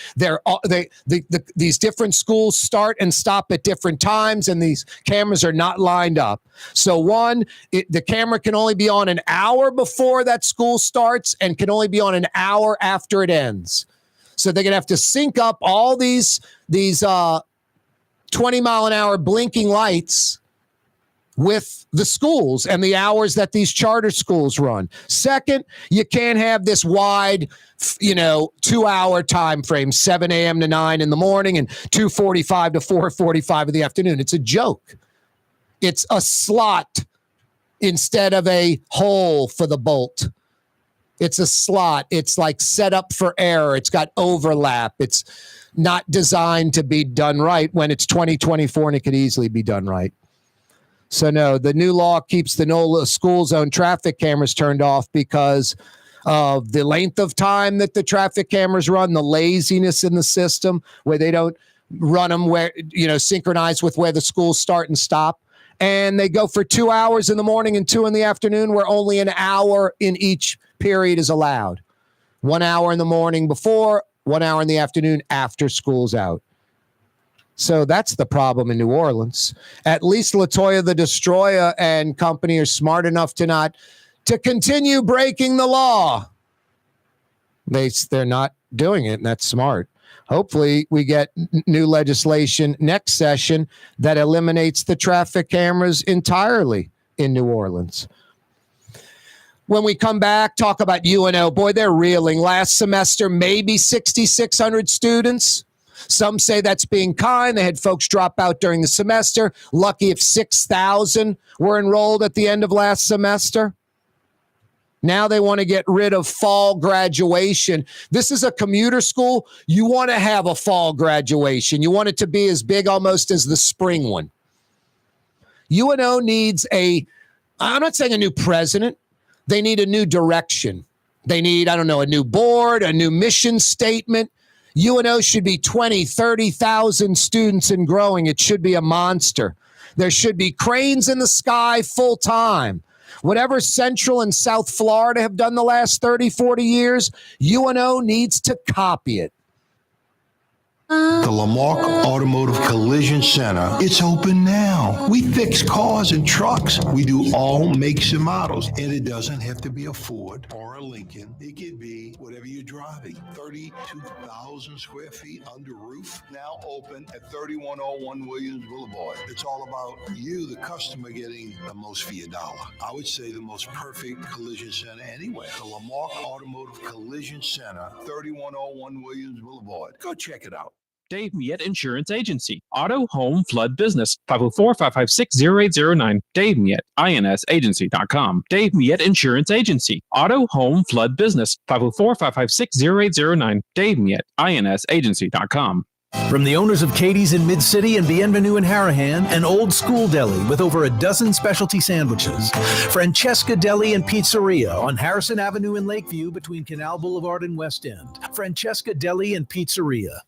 These different schools start and stop at different times, and these cameras are not lined up. So the camera can only be on an hour before that school starts and can only be on an hour after it ends. So they're going to have to sync up all these 20-mile-an-hour blinking lights with the schools and the hours that these charter schools run. Second, you can't have this wide, 2-hour time frame, 7 a.m. to 9 in the morning and 2:45 to 4:45 in the afternoon. It's a joke. It's a slot instead of a hole for the bolt. It's a slot. It's like set up for error. It's got overlap. It's not designed to be done right when it's 2024 and it could easily be done right. So no, the new law keeps the NOLA school zone traffic cameras turned off because of the length of time that the traffic cameras run, the laziness in the system where they don't run them where, synchronized with where the schools start and stop. And they go for 2 hours in the morning and 2 in the afternoon, where only an hour in each period is allowed. 1 hour in the morning before, 1 hour in the afternoon after school's out. So that's the problem in New Orleans. At least Latoya the Destroyer and company are smart enough to continue breaking the law. They're not doing it, and that's smart. Hopefully we get new legislation next session that eliminates the traffic cameras entirely in New Orleans. When we come back, talk about UNO. Boy, they're reeling. Last semester, maybe 6,600 students. Some say that's being kind. They had folks drop out during the semester. Lucky if 6,000 were enrolled at the end of last semester. Now they want to get rid of fall graduation. This is a commuter school. You want to have a fall graduation. You want it to be as big almost as the spring one. UNO needs I'm not saying a new president. They need a new direction. They need, a new board, a new mission statement. UNO should be 20, 30,000 students and growing. It should be a monster. There should be cranes in the sky full time. Whatever Central and South Florida have done the last 30, 40 years, UNO needs to copy it. The Lamarck Automotive Collision Center, it's open now. We fix cars and trucks. We do all makes and models. And it doesn't have to be a Ford or a Lincoln. It could be whatever you're driving. 32,000 square feet under roof, now open at 3101 Williams Boulevard. It's all about you, the customer, getting the most for your dollar. I would say the most perfect collision center anywhere. The Lamarck Automotive Collision Center, 3101 Williams Boulevard. Go check it out. Dave Miette Insurance Agency. Auto, home, flood, business. 504-556-0809. Dave Miette, INSagency.com. Dave Miette Insurance Agency. Auto, home, flood, business. 504-556-0809. Dave Miette, INSagency.com. From the owners of Katie's in Mid-City and Bienvenue in Harahan, an old school deli with over a dozen specialty sandwiches. Francesca Deli and Pizzeria on Harrison Avenue in Lakeview between Canal Boulevard and West End. Francesca Deli and Pizzeria.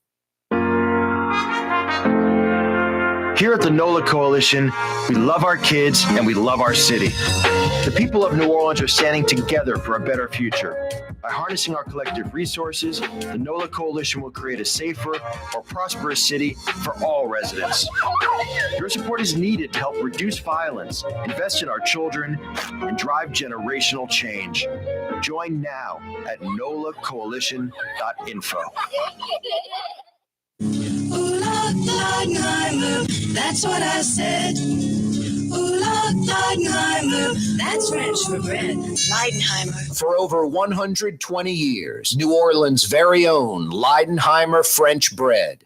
Here at the NOLA Coalition, we love our kids and we love our city. The people of New Orleans are standing together for a better future. By harnessing our collective resources, the NOLA Coalition will create a safer, more prosperous city for all residents. Your support is needed to help reduce violence, invest in our children, and drive generational change. Join now at nolacoalition.info. Ooh, Leidenheimer, that's what I said. Ooh, Leidenheimer, that's French for bread. Leidenheimer. For over 120 years, New Orleans' very own Leidenheimer French bread.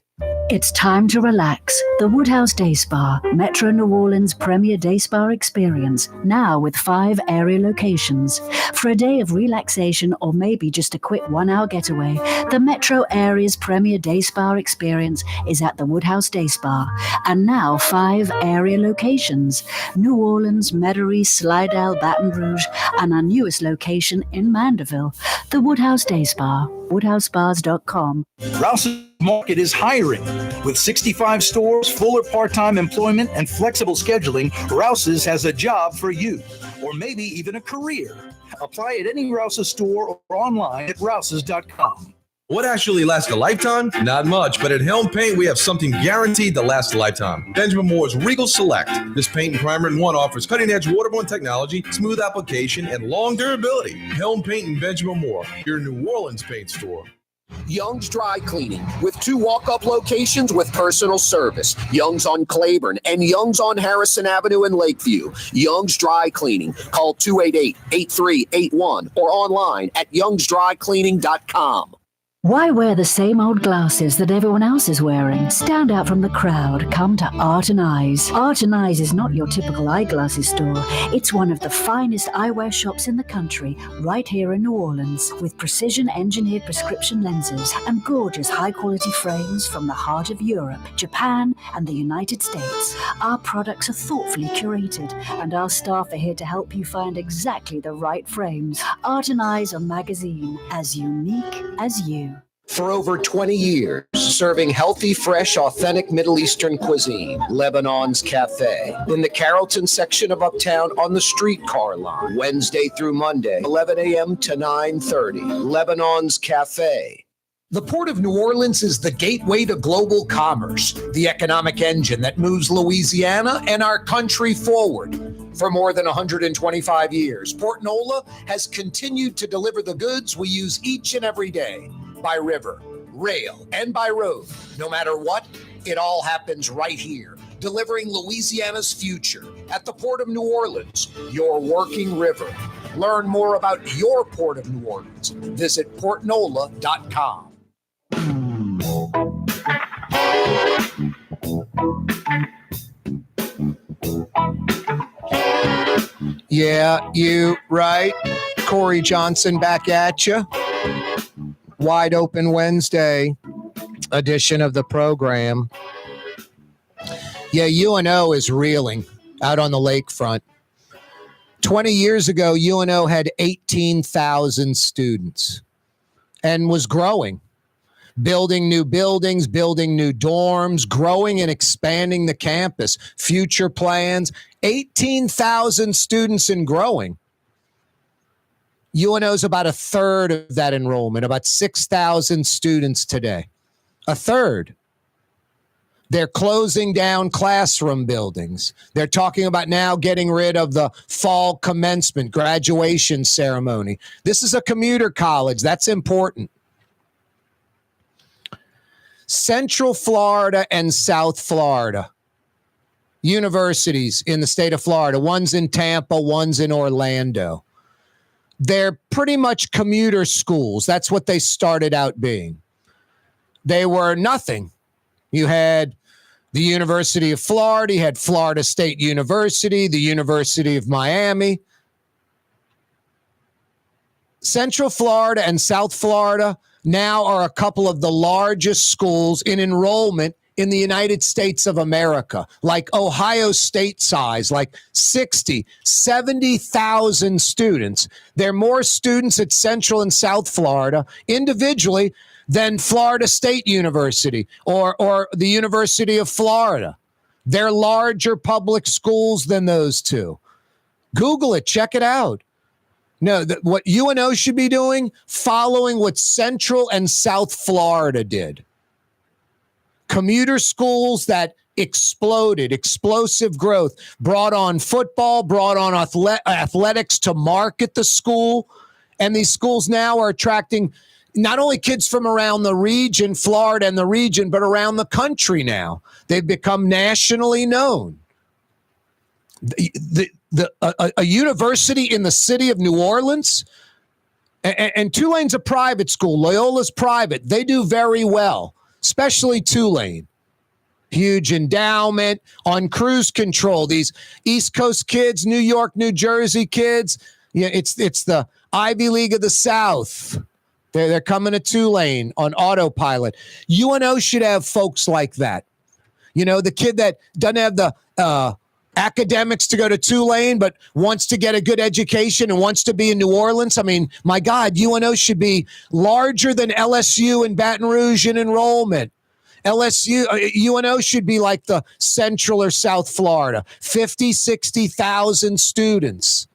It's time to relax. The Woodhouse Day Spa, Metro New Orleans' premier day spa experience, now with 5 area locations. For a day of relaxation or maybe just a quick 1-hour getaway, the Metro area's premier day spa experience is at the Woodhouse Day Spa. And now 5 area locations: New Orleans, Metairie, Slidell, Baton Rouge, and our newest location in Mandeville. The Woodhouse Day Spa, woodhousespas.com. Rouse's Market is hiring. With 65 stores, full or part-time employment, and flexible scheduling, Rouse's has a job for you, or maybe even a career. Apply at any Rouse's store or online at rouses.com. What actually lasts a lifetime? Not much, but at Helm Paint, we have something guaranteed to last a lifetime. Benjamin Moore's Regal Select. This paint and primer in one offers cutting-edge waterborne technology, smooth application, and long durability. Helm Paint and Benjamin Moore, your New Orleans paint store. Young's Dry Cleaning, with 2 walk-up locations with personal service. Young's on Claiborne and Young's on Harrison Avenue in Lakeview. Young's Dry Cleaning. Call 288-8381 or online at youngsdrycleaning.com. Why wear the same old glasses that everyone else is wearing? Stand out from the crowd. Come to Art and Eyes. Art and Eyes is not your typical eyeglasses store. It's one of the finest eyewear shops in the country, right here in New Orleans, with precision-engineered prescription lenses and gorgeous high-quality frames from the heart of Europe, Japan, and the United States. Our products are thoughtfully curated, and our staff are here to help you find exactly the right frames. Art and Eyes, a magazine as unique as you. For over 20 years, serving healthy, fresh, authentic Middle Eastern cuisine, Lebanon's Cafe, in the Carrollton section of Uptown on the streetcar line, Wednesday through Monday, 11 a.m. to 9:30, Lebanon's Cafe. The Port of New Orleans is the gateway to global commerce, the economic engine that moves Louisiana and our country forward. For more than 125 years, Port Nola has continued to deliver the goods we use each and every day. By river, rail, and by road. No matter what, it all happens right here, delivering Louisiana's future at the Port of New Orleans, your working river. Learn more about your Port of New Orleans. Visit portnola.com. Yeah, you right. Corey Johnson back at you. Wide Open Wednesday edition of the program. Yeah, UNO is reeling out on the lakefront. 20 years ago, UNO had 18,000 students and was growing, building new buildings, building new dorms, growing and expanding the campus, future plans, 18,000 students and growing. UNO is about a third of that enrollment, about 6,000 students today. A third. They're closing down classroom buildings. They're talking about now getting rid of the fall commencement graduation ceremony. This is a commuter college. That's important. Central Florida and South Florida universities in the state of Florida. One's in Tampa, one's in Orlando. They're pretty much commuter schools. That's what they started out being. They were nothing. You had the University of Florida, you had Florida State University, the University of Miami. Central Florida and South Florida now are a couple of the largest schools in enrollment in the United States of America, like Ohio State size, like 60, 70,000 students. There are more students at Central and South Florida individually than Florida State University or the University of Florida. They're larger public schools than those two. Google it, check it out. No, what UNO should be doing, following what Central and South Florida did. Commuter schools that exploded, explosive growth, brought on football, brought on athletics to market the school. And these schools now are attracting not only kids from around the region, Florida and the region, but around the country now. They've become nationally known. A university in the city of New Orleans, and Tulane's a private school, Loyola's private. They do very well. Especially Tulane. Huge endowment, on cruise control. These East Coast kids, New York, New Jersey kids, yeah, it's the Ivy League of the South. They're coming to Tulane on autopilot. UNO should have folks like that. You know, the kid that doesn't have the academics to go to Tulane, but wants to get a good education and wants to be in New Orleans. I mean, my God, UNO should be larger than LSU and Baton Rouge in enrollment. UNO should be like the Central or South Florida, 50, 60,000 students.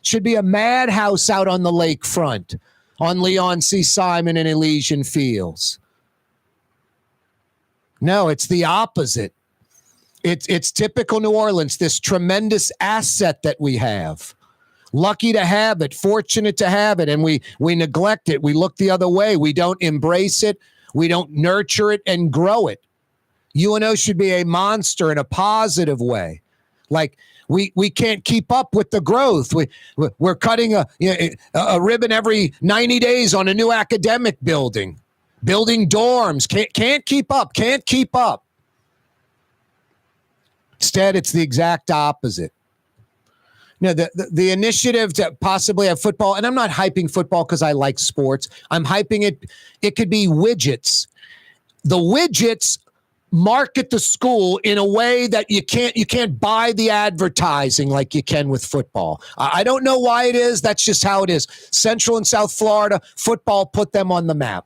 Should be a madhouse out on the lakefront on Leon C. Simon and Elysian Fields. No, it's the opposite. It's typical New Orleans, this tremendous asset that we have. Lucky to have it, fortunate to have it, and we neglect it. We look the other way. We don't embrace it. We don't nurture it and grow it. UNO should be a monster in a positive way. Like we can't keep up with the growth. We're cutting a ribbon every 90 days on a new academic building dorms. Can't keep up. Can't keep up. Instead, it's the exact opposite. No, the initiative to possibly have football, and I'm not hyping football because I like sports. I'm hyping it. It could be widgets. The widgets market the school in a way that you can't buy the advertising like you can with football. I don't know why it is. That's just how it is. Central and South Florida football put them on the map.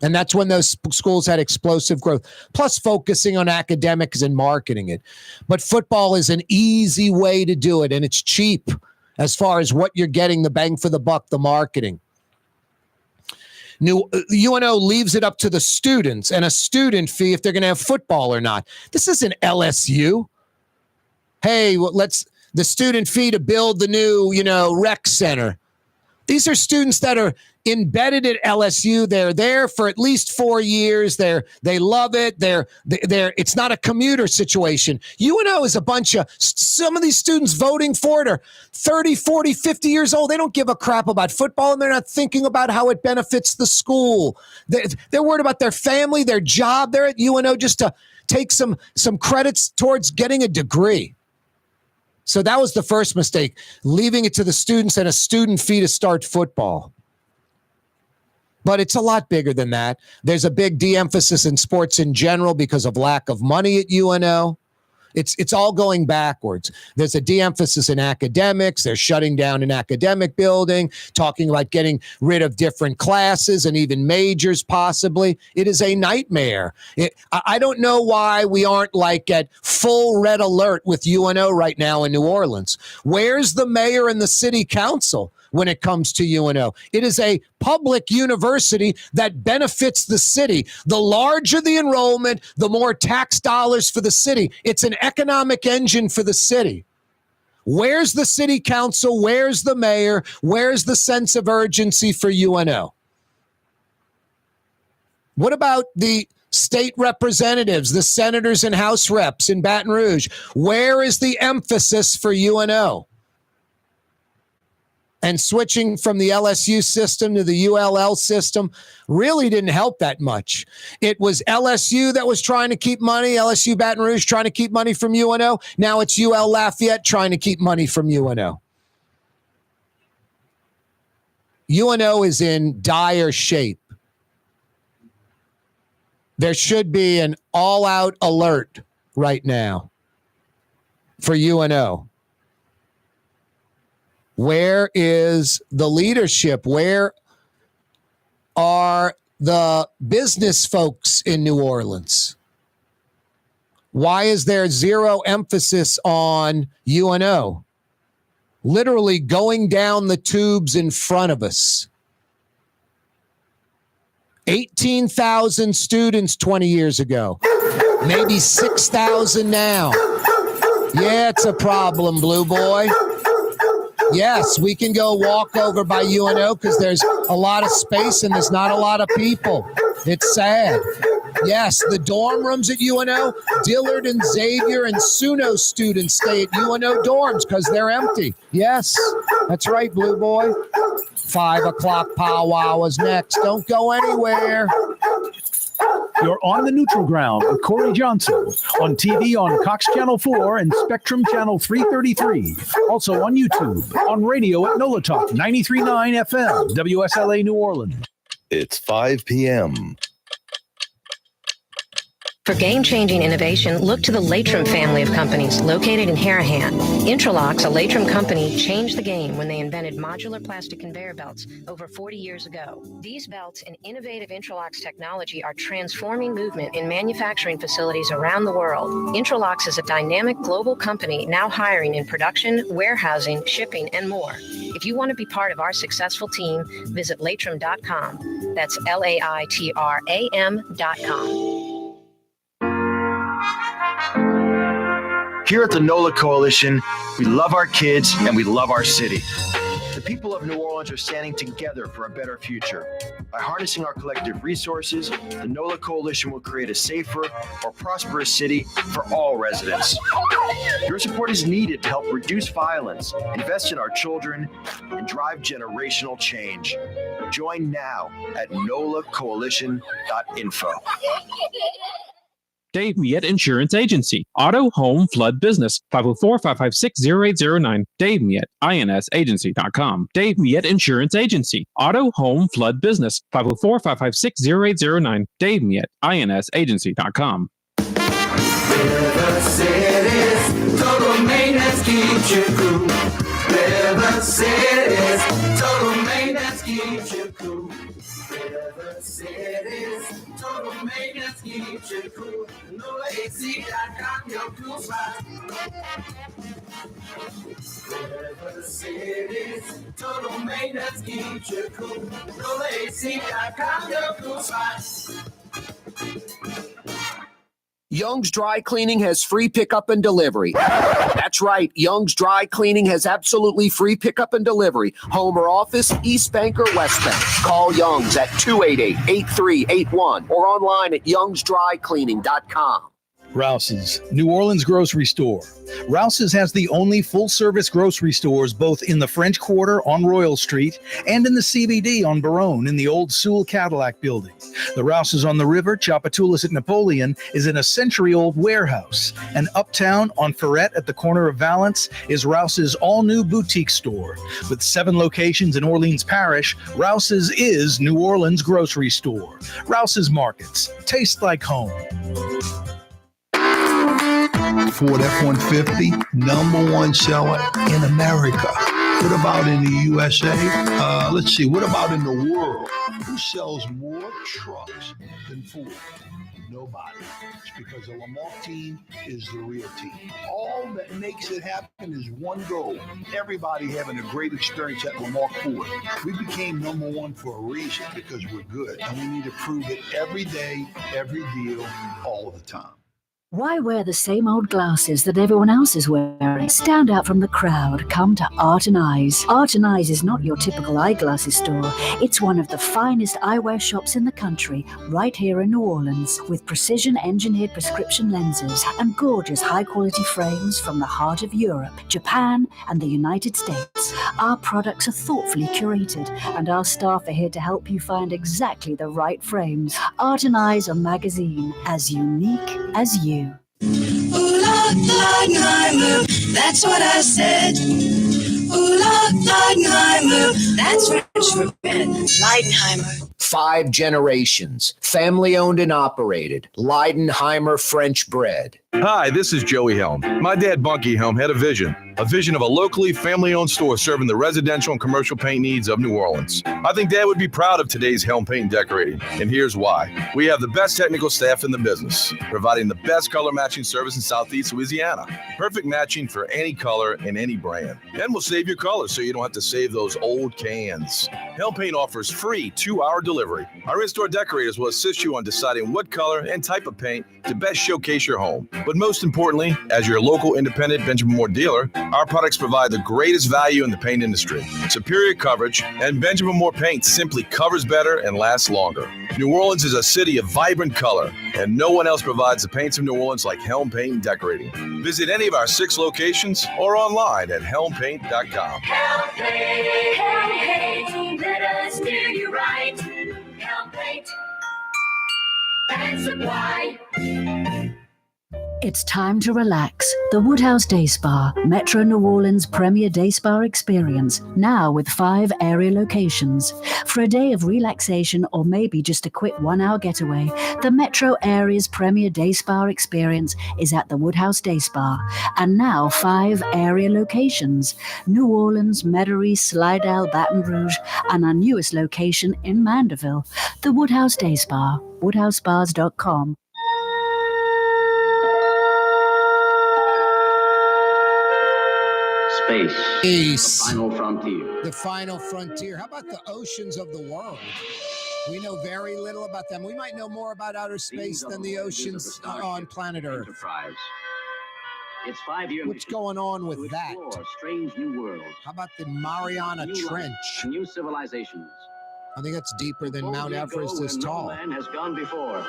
And that's when those schools had explosive growth, plus focusing on academics and marketing it. But football is an easy way to do it, and it's cheap as far as what you're getting, the bang for the buck, the marketing. UNO leaves it up to the students and a student fee if they're going to have football or not. This isn't LSU. Hey, the student fee to build the new, rec center. These are students that are embedded at LSU. They're there for at least 4 years. They love it. It's not a commuter situation. UNO is a bunch of, some of these students voting for it are 30, 40, 50 years old. They don't give a crap about football, and they're not thinking about how it benefits the school. They're worried about their family, their job. They're at UNO just to take some credits towards getting a degree. So that was the first mistake, leaving it to the students and a student fee to start football. But it's a lot bigger than that. There's a big de-emphasis in sports in general because of lack of money at UNO. It's all going backwards. There's a de-emphasis in academics. They're shutting down an academic building, talking about getting rid of different classes and even majors possibly. It is a nightmare. I don't know why we aren't like at full red alert with UNO right now in New Orleans. Where's the mayor and the city council when it comes to UNO? It is a public university that benefits the city. The larger the enrollment, the more tax dollars for the city. It's an economic engine for the city. Where's the city council? Where's the mayor? Where's the sense of urgency for UNO? What about the state representatives, the senators and House reps in Baton Rouge? Where is the emphasis for UNO? And switching from the LSU system to the ULL system really didn't help that much. It was LSU that was trying to keep money, LSU Baton Rouge trying to keep money from UNO. Now it's UL Lafayette trying to keep money from UNO. UNO is in dire shape. There should be an all-out alert right now for UNO. Where is the leadership? Where are the business folks in New Orleans? Why is there zero emphasis on UNO? Literally going down the tubes in front of us. 18,000 students 20 years ago. Maybe 6,000 now. Yeah, it's a problem, Blue Boy. Yes, we can go walk over by UNO because there's a lot of space and there's not a lot of people. It's sad. Yes, the dorm rooms at UNO, Dillard and Xavier and Suno students stay at UNO dorms because they're empty. Yes, that's right, Blue Boy. 5 o'clock powwow is next. Don't go anywhere. You're on the neutral ground with Corey Johnson on TV on Cox Channel 4 and Spectrum Channel 333. Also on YouTube, on radio at NOLA Talk 93.9 FM, WSLA New Orleans. It's 5 p.m. For game-changing innovation, look to the Latrim family of companies located in Harahan. Intralocks, a Latrim company, changed the game when they invented modular plastic conveyor belts over 40 years ago. These belts and innovative Intralocks technology are transforming movement in manufacturing facilities around the world. Intralocks is a dynamic global company now hiring in production, warehousing, shipping, and more. If you want to be part of our successful team, visit Latrim.com. That's LAITRAM.com. Here at the NOLA Coalition, we love our kids and we love our city. The people of New Orleans are standing together for a better future. By harnessing our collective resources, the NOLA Coalition will create a safer, more prosperous city for all residents. Your support is needed to help reduce violence, invest in our children, and drive generational change. Join now at nolacoalition.info. Dave Miette Insurance Agency. Auto, home, flood, business. 504-556-0809. Dave Miette, INSagency.com. Dave Miette Insurance Agency. Auto, home, flood, business. 504-556-0809. Dave Miette, INSagency.com. River Cities, total maintenance keeps you cool. River Cities, total maintenance keeps you cool. River Cities, total maintenance keeps you cool. NOLAAC.com, your cool spot. River Cities, total maintenance keeps you cool. NOLAAC.com, your cool spot. Young's Dry Cleaning has free pickup and delivery. That's right. Young's Dry Cleaning has absolutely free pickup and delivery. Home or office, East Bank or West Bank. Call Young's at 288-8381 or online at youngsdrycleaning.com. Rouse's, New Orleans grocery store. Rouse's has the only full-service grocery stores both in the French Quarter on Royal Street and in the CBD on Baronne in the old Sewell Cadillac building. The Rouse's on the river, Tchoupitoulas at Napoleon, is in a century-old warehouse. And uptown on Ferret at the corner of Valence is Rouse's all-new boutique store. With 7 locations in Orleans Parish, Rouse's is New Orleans grocery store. Rouse's Markets. Taste like home. Ford F-150, #1 seller in America. What about in the USA? Let's see, what about in the world? Who sells more trucks than Ford? Nobody. It's because the Lamar team is the real team. All that makes it happen is one goal. Everybody having a great experience at Lamar Ford. We became #1 for a reason, because we're good. And we need to prove it every day, every deal, all the time. Why wear the same old glasses that everyone else is wearing? Stand out from the crowd. Come to Art and Eyes. Art and Eyes is not your typical eyeglasses store. It's one of the finest eyewear shops in the country, right here in New Orleans, with precision-engineered prescription lenses and gorgeous high-quality frames from the heart of Europe, Japan, and the United States. Our products are thoughtfully curated, and our staff are here to help you find exactly the right frames. Art and Eyes, a magazine as unique as you. Ooh, Leidenheimer, that's what I said. Ooh, Leidenheimer, that's French for bread. Leidenheimer. 5 generations, family owned and operated. Leidenheimer French bread. Hi, this is Joey Helm. My dad, Bunky Helm, had a vision of a locally family-owned store serving the residential and commercial paint needs of New Orleans. I think Dad would be proud of today's Helm Paint and Decorating, and here's why. We have the best technical staff in the business, providing the best color matching service in Southeast Louisiana. Perfect matching for any color and any brand. And we'll save your colors so you don't have to save those old cans. Helm Paint offers free 2-hour delivery. Our in-store decorators will assist you on deciding what color and type of paint to best showcase your home. But most importantly, as your local independent Benjamin Moore dealer, our products provide the greatest value in the paint industry. Superior coverage, and Benjamin Moore paint simply covers better and lasts longer. New Orleans is a city of vibrant color, and no one else provides the paints of New Orleans like Helm Paint and Decorating. Visit any of our 6 locations or online at helmpaint.com. Helm Paint, let us do you right. Helm Paint and Supply. It's time to relax. The Woodhouse Day Spa, Metro New Orleans' premier day spa experience, now with 5 area locations. For a day of relaxation or maybe just a quick 1-hour getaway, the Metro area's premier day spa experience is at the Woodhouse Day Spa. And now 5 area locations: New Orleans, Metairie, Slidell, Baton Rouge, and our newest location in Mandeville. The Woodhouse Day Spa, woodhousespas.com. Space. The final frontier. The final frontier. How about the oceans of the world? We know very little about them. We might know more about outer space than the oceans on planet Earth. Enterprise. It's 5-year What's going on with that? Strange new worlds. How about the Mariana Trench? New civilizations. I think that's deeper than Mount Everest is tall. No man has gone before.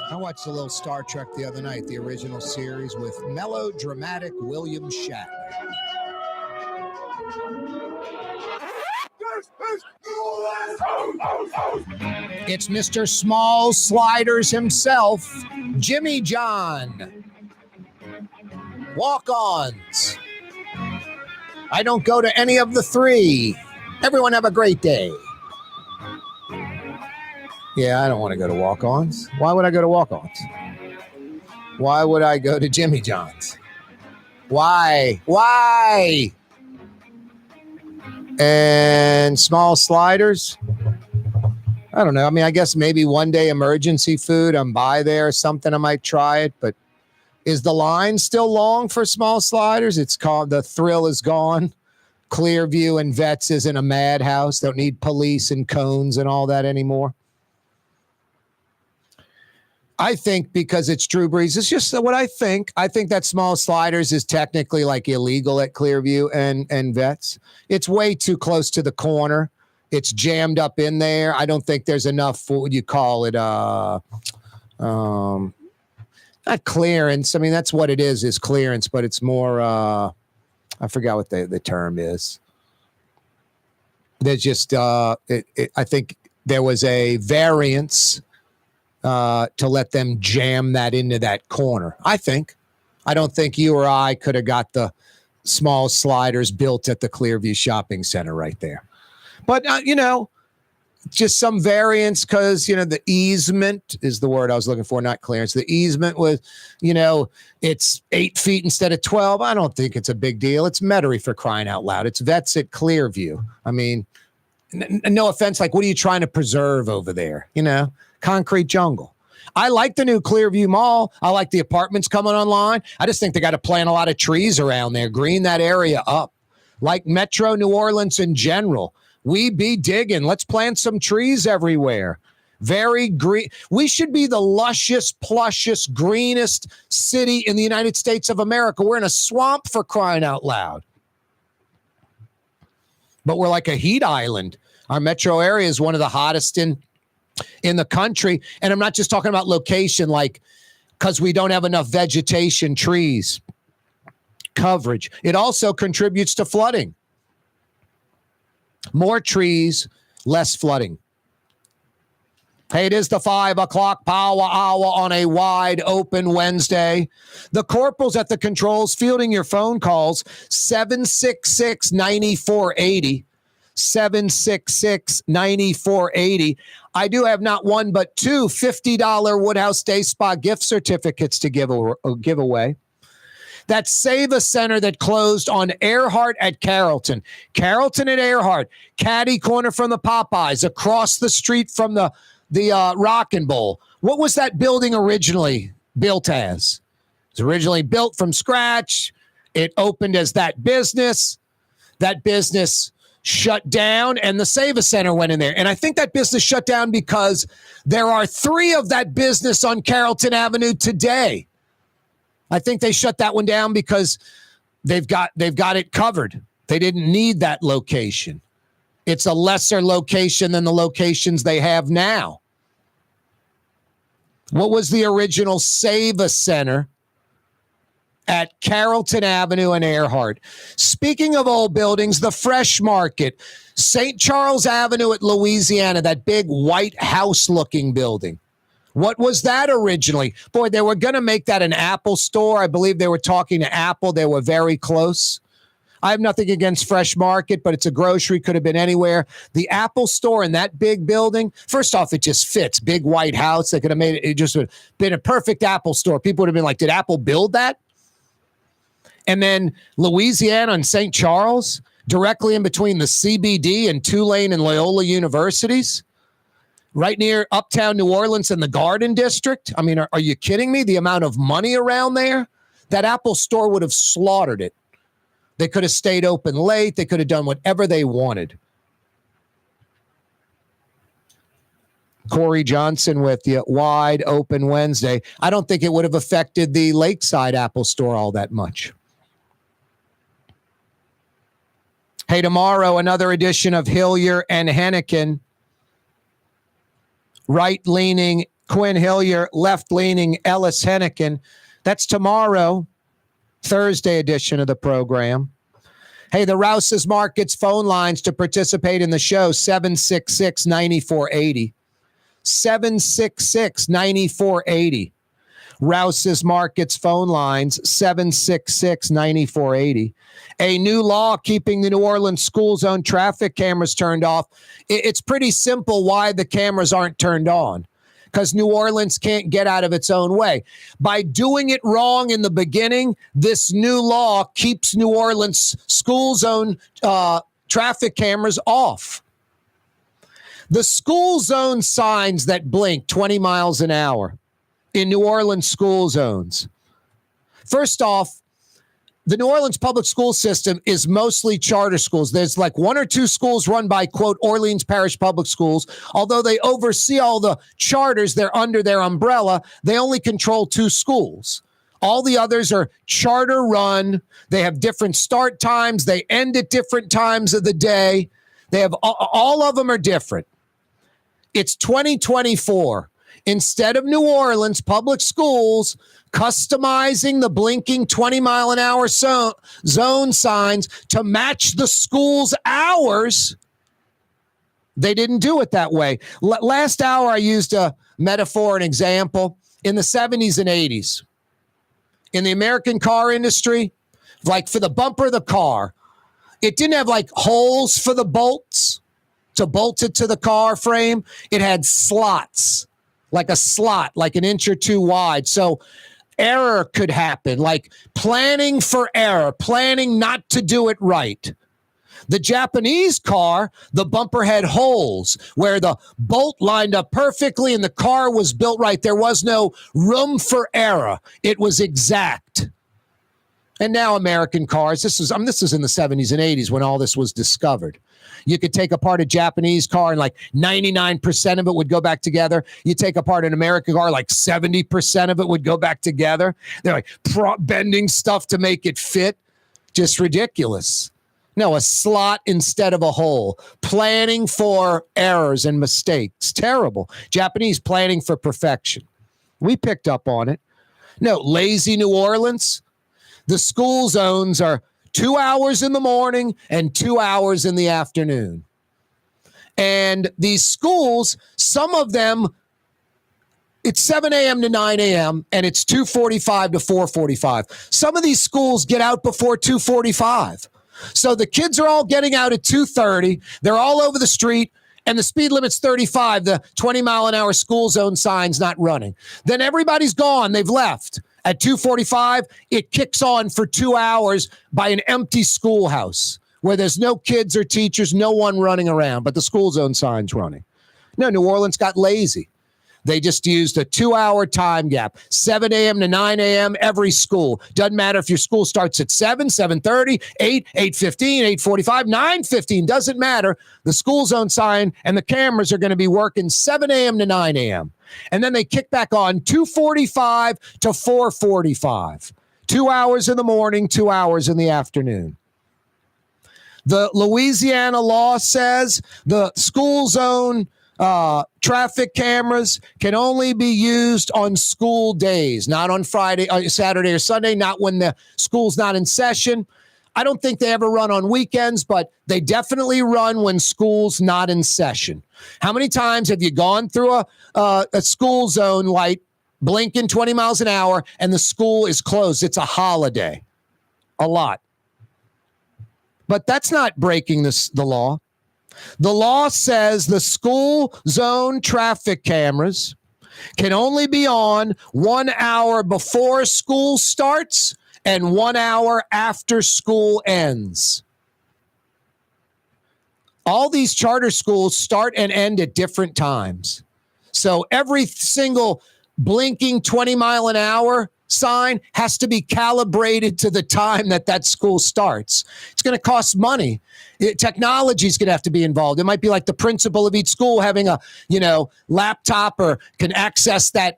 I watched a little Star Trek the other night, the original series with melodramatic William Shatner. It's Mr. Small Sliders himself, Jimmy John. Walk-ons. I don't go to any of the 3. Everyone have a great day. Yeah, I don't want to go to walk-ons. Why would I go to walk-ons? Why would I go to Jimmy John's? Why? And Small Sliders? I don't know. I mean, I guess maybe one day emergency food. I'm by there or something. I might try it. But is the line still long for Small Sliders? It's called The Thrill Is Gone. Clearview and Vets isn't a madhouse. Don't need police and cones and all that anymore. I think because it's Drew Brees, it's just what I think. I think that Small Sliders is technically like illegal at Clearview and Vets. It's way too close to the corner. It's jammed up in there. I don't think there's enough, what would you call it? Not clearance. I mean, that's what it is clearance, but it's more, I forgot what the term is. There's just, I think there was a variance to let them jam that into that corner. I don't think you or I could have got the Small Sliders built at the Clearview Shopping Center right there. But, just some variance because, the easement is the word I was looking for, not clearance. The easement was, it's 8 feet instead of 12. I don't think it's a big deal. It's Metairie, for crying out loud. It's Vets at Clearview. I mean, no offense. Like, what are you trying to preserve over there? Concrete jungle. I like the new Clearview Mall. I like the apartments coming online. I just think they got to plant a lot of trees around there, green that area up. Like Metro New Orleans in general. We be digging. Let's plant some trees everywhere. Very green. We should be the lushest, plushest, greenest city in the United States of America. We're in a swamp, for crying out loud. But we're like a heat island. Our metro area is one of the hottest in the country. And I'm not just talking about location, like because we don't have enough vegetation, trees, coverage. It also contributes to flooding. More trees, less flooding. Hey, it is the 5 o'clock power hour on a wide open Wednesday. The corporal's at the controls fielding your phone calls, 766-9480. 766-9480. I do have not one, but 2 $50 Woodhouse Day Spa gift certificates to give away. That Save-A Center that closed on Earhart at Carrollton. Carrollton at Earhart. Caddy corner from the Popeyes. Across the street from the Rockin' Bowl. What was that building originally built as? It was originally built from scratch. It opened as that business. That business shut down, and the Save-A Center went in there. And I think that business shut down because there are 3 of that business on Carrollton Avenue today. I think they shut that one down because they've got it covered. They didn't need that location. It's a lesser location than the locations they have now. What was the original Save-A Center at Carrollton Avenue and Earhart? Speaking of old buildings, the Fresh Market, St. Charles Avenue at Louisiana, that big white house-looking building. What was that originally? Boy, they were going to make that an Apple store. I believe they were talking to Apple. They were very close. I have nothing against Fresh Market, but it's a grocery, could have been anywhere. The Apple store in that big building, first off, it just fits. Big white house. They could have made it just would have been a perfect Apple store. People would have been like, did Apple build that? And then Louisiana and St. Charles, directly in between the CBD and Tulane and Loyola universities, right near uptown New Orleans and the Garden District. I mean, are you kidding me? The amount of money around there, that Apple store would have slaughtered it. They could have stayed open late. They could have done whatever they wanted. Corey Johnson with you. Wide open Wednesday. I don't think it would have affected the Lakeside Apple store all that much. Hey, tomorrow, another edition of Hillier and Hennigan. Right-leaning Quinn Hillier, left-leaning Ellis Hennigan. That's tomorrow. Thursday edition of the program. Hey, the Rouse's Markets phone lines to participate in the show, 766-9480. 766-9480. Rouse's Markets phone lines, 766-9480. A new law keeping the New Orleans school zone traffic cameras turned off. It's pretty simple why the cameras aren't turned on. Because New Orleans can't get out of its own way. By doing it wrong in the beginning, this new law keeps New Orleans school zone traffic cameras off. The school zone signs that blink 20 miles an hour in New Orleans school zones. First off, the New Orleans public school system is mostly charter schools. There's like one or two schools run by, quote, Orleans Parish Public Schools. Although they oversee all the charters, they're under their umbrella. They only control 2 schools. All the others are charter run. They have different start times. They end at different times of the day. They have all of them are different. It's 2024. Instead of New Orleans public schools customizing the blinking 20-mile-an-hour zone signs to match the school's hours, they didn't do it that way. Last hour, I used a metaphor, an example. In the 70s and 80s, in the American car industry, like for the bumper of the car, it didn't have like holes for the bolts to bolt it to the car frame. It had slots, like a slot, like an inch or two wide. So error could happen, like planning for error, planning not to do it right. The Japanese car, the bumper had holes where the bolt lined up perfectly and the car was built right. There was no room for error. It was exact. And now American cars, this is in the 70s and 80s when all this was discovered. You could take apart a Japanese car and like 99% of it would go back together. You take apart an American car, like 70% of it would go back together. They're like bending stuff to make it fit. Just ridiculous. No, a slot instead of a hole. Planning for errors and mistakes. Terrible. Japanese planning for perfection. We picked up on it. No, lazy New Orleans. The school zones are 2 hours in the morning and 2 hours in the afternoon. And these schools, some of them, it's 7 a.m. to 9 a.m. and it's 2:45 to 4:45. Some of these schools get out before 2:45. So the kids are all getting out at 2:30. They're all over the street. And the speed limit's 35. The 20-mile-an-hour school zone sign's not running. Then everybody's gone. They've left. At 2:45, it kicks on for 2 hours by an empty schoolhouse where there's no kids or teachers, no one running around, but the school zone sign's running. No, New Orleans got lazy. They just used a 2-hour time gap, 7 a.m. to 9 a.m. every school. Doesn't matter if your school starts at 7, 7:30, 8, 8:15, 8:45, 9:15. Doesn't matter. The school zone sign and the cameras are going to be working 7 a.m. to 9 a.m. And then they kick back on 2:45 to 4:45. 2 hours in the morning, 2 hours in the afternoon. The Louisiana law says the school zone traffic cameras can only be used on school days, not on Friday, Saturday, or Sunday, not when the school's not in session. I don't think they ever run on weekends, but they definitely run when school's not in session. How many times have you gone through a school zone light, blinking 20 miles an hour, and the school is closed? It's a holiday. A lot. But that's not breaking the law. The law says the school zone traffic cameras can only be on 1 hour before school starts and 1 hour after school ends. All these charter schools start and end at different times. So every single blinking 20 mile an hour sign has to be calibrated to the time that school starts. It's going to cost money. Technology is going to have to be involved. It might be like the principal of each school having a, laptop or can access that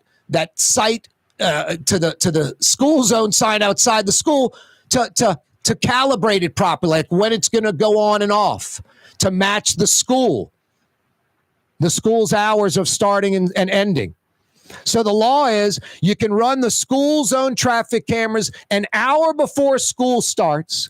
site to the school zone sign outside the school to calibrate it properly, like when it's going to go on and off to match the school's hours of starting and ending. So the law is you can run the school zone traffic cameras an hour before school starts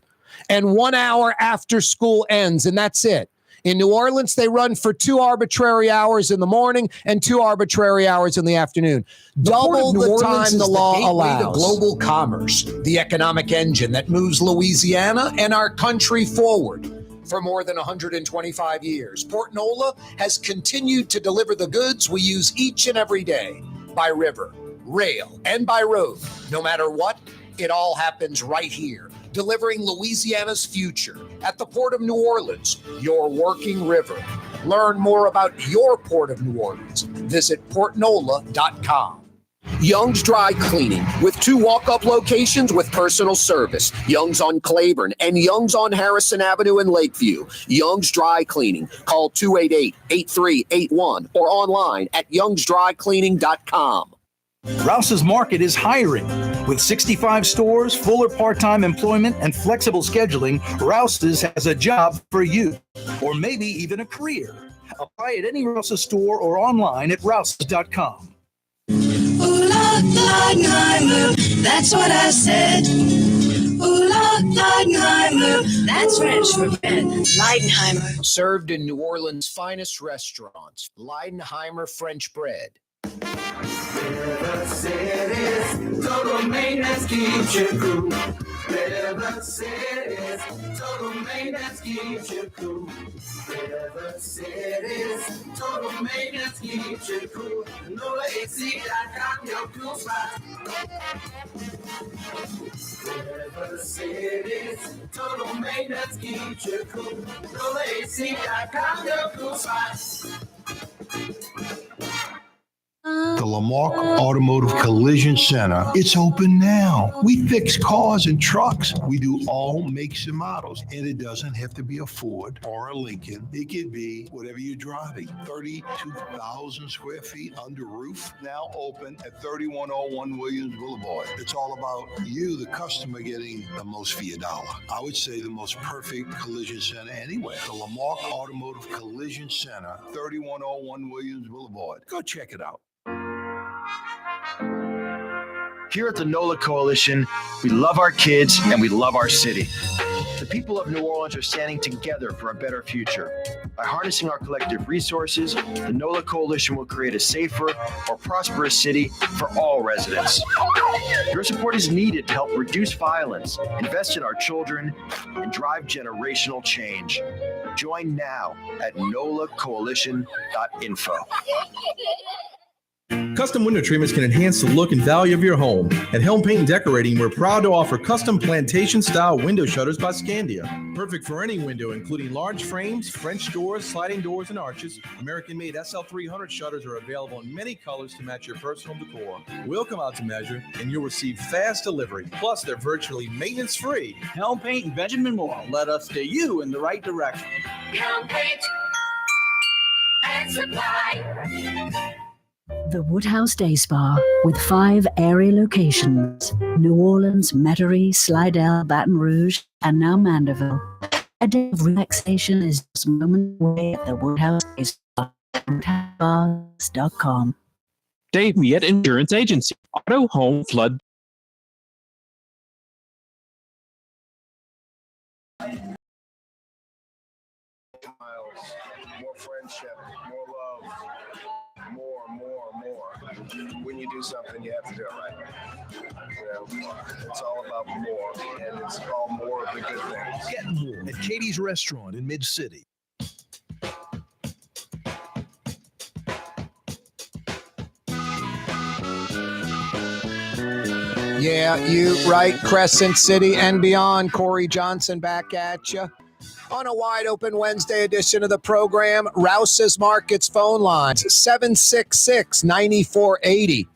and 1 hour after school ends, and that's it. In New Orleans, they run for 2 arbitrary hours in the morning and 2 arbitrary hours in the afternoon. Double the time the law allows. To global commerce, the economic engine that moves Louisiana and our country forward. For more than 125 years, Port Nola has continued to deliver the goods we use each and every day by river, rail, and by road. No matter what, it all happens right here, delivering Louisiana's future at the Port of New Orleans, your working river. Learn more about your Port of New Orleans. Visit portnola.com. Young's Dry Cleaning, with 2 walk-up locations with personal service. Young's on Claiborne and Young's on Harrison Avenue in Lakeview. Young's Dry Cleaning. Call 288-8381 or online at youngsdrycleaning.com. Rouse's Market is hiring. With 65 stores, full or part-time employment, and flexible scheduling, Rouse's has a job for you, or maybe even a career. Apply at any Rouse's store or online at rouses.com. Ooh, Leidenheimer, that's what I said. Ooh, Leidenheimer, that's French for bread. Leidenheimer. Served in New Orleans' finest restaurants, Leidenheimer French bread. River City's total maintenance keeps you cool. River City's total maintenance keeps you cool. River City's total maintenance keeps you cool. NolaAC.com, your cool spot. River City's total maintenance keeps you cool. NolaAC.com, your cool spot. The Lamarck Automotive Collision Center. It's open now. We fix cars and trucks. We do all makes and models. And it doesn't have to be a Ford or a Lincoln. It could be whatever you're driving. 32,000 square feet under roof. Now open at 3101 Williams Boulevard. It's all about you, the customer, getting the most for your dollar. I would say the most perfect collision center anywhere. The Lamarck Automotive Collision Center, 3101 Williams Boulevard. Go check it out. Here at the NOLA Coalition, we love our kids and we love our city. The people of New Orleans are standing together for a better future. By harnessing our collective resources, the NOLA Coalition will create a safer, more prosperous city for all residents. Your support is needed to help reduce violence, invest in our children, and drive generational change. Join now at nolacoalition.info. Custom window treatments can enhance the look and value of your home. At Helm Paint and Decorating, we're proud to offer custom plantation-style window shutters by Scandia. Perfect for any window, including large frames, French doors, sliding doors, and arches. American-made SL300 shutters are available in many colors to match your personal decor. We'll come out to measure, and you'll receive fast delivery. Plus, they're virtually maintenance-free. Helm Paint and Benjamin Moore, let us steer you in the right direction. Helm Paint and Supply. The Woodhouse Day Spa, with 5 area locations: New Orleans, Metairie, Slidell, Baton Rouge, and now Mandeville. A day of relaxation is just moments away at the Woodhouse Day Spa. WoodhouseSpas.com. Dave Miet Insurance Agency. Auto, home, flood, more friendship, more love, more. When you do something, you have to do it right. It's all about more, and it's all more of the good things. Get more at Katie's Restaurant in Mid-City. Yeah, you right. Crescent City and beyond. Corey Johnson back at you on a wide open Wednesday edition of the program. Rouse's Markets phone lines 766-9480.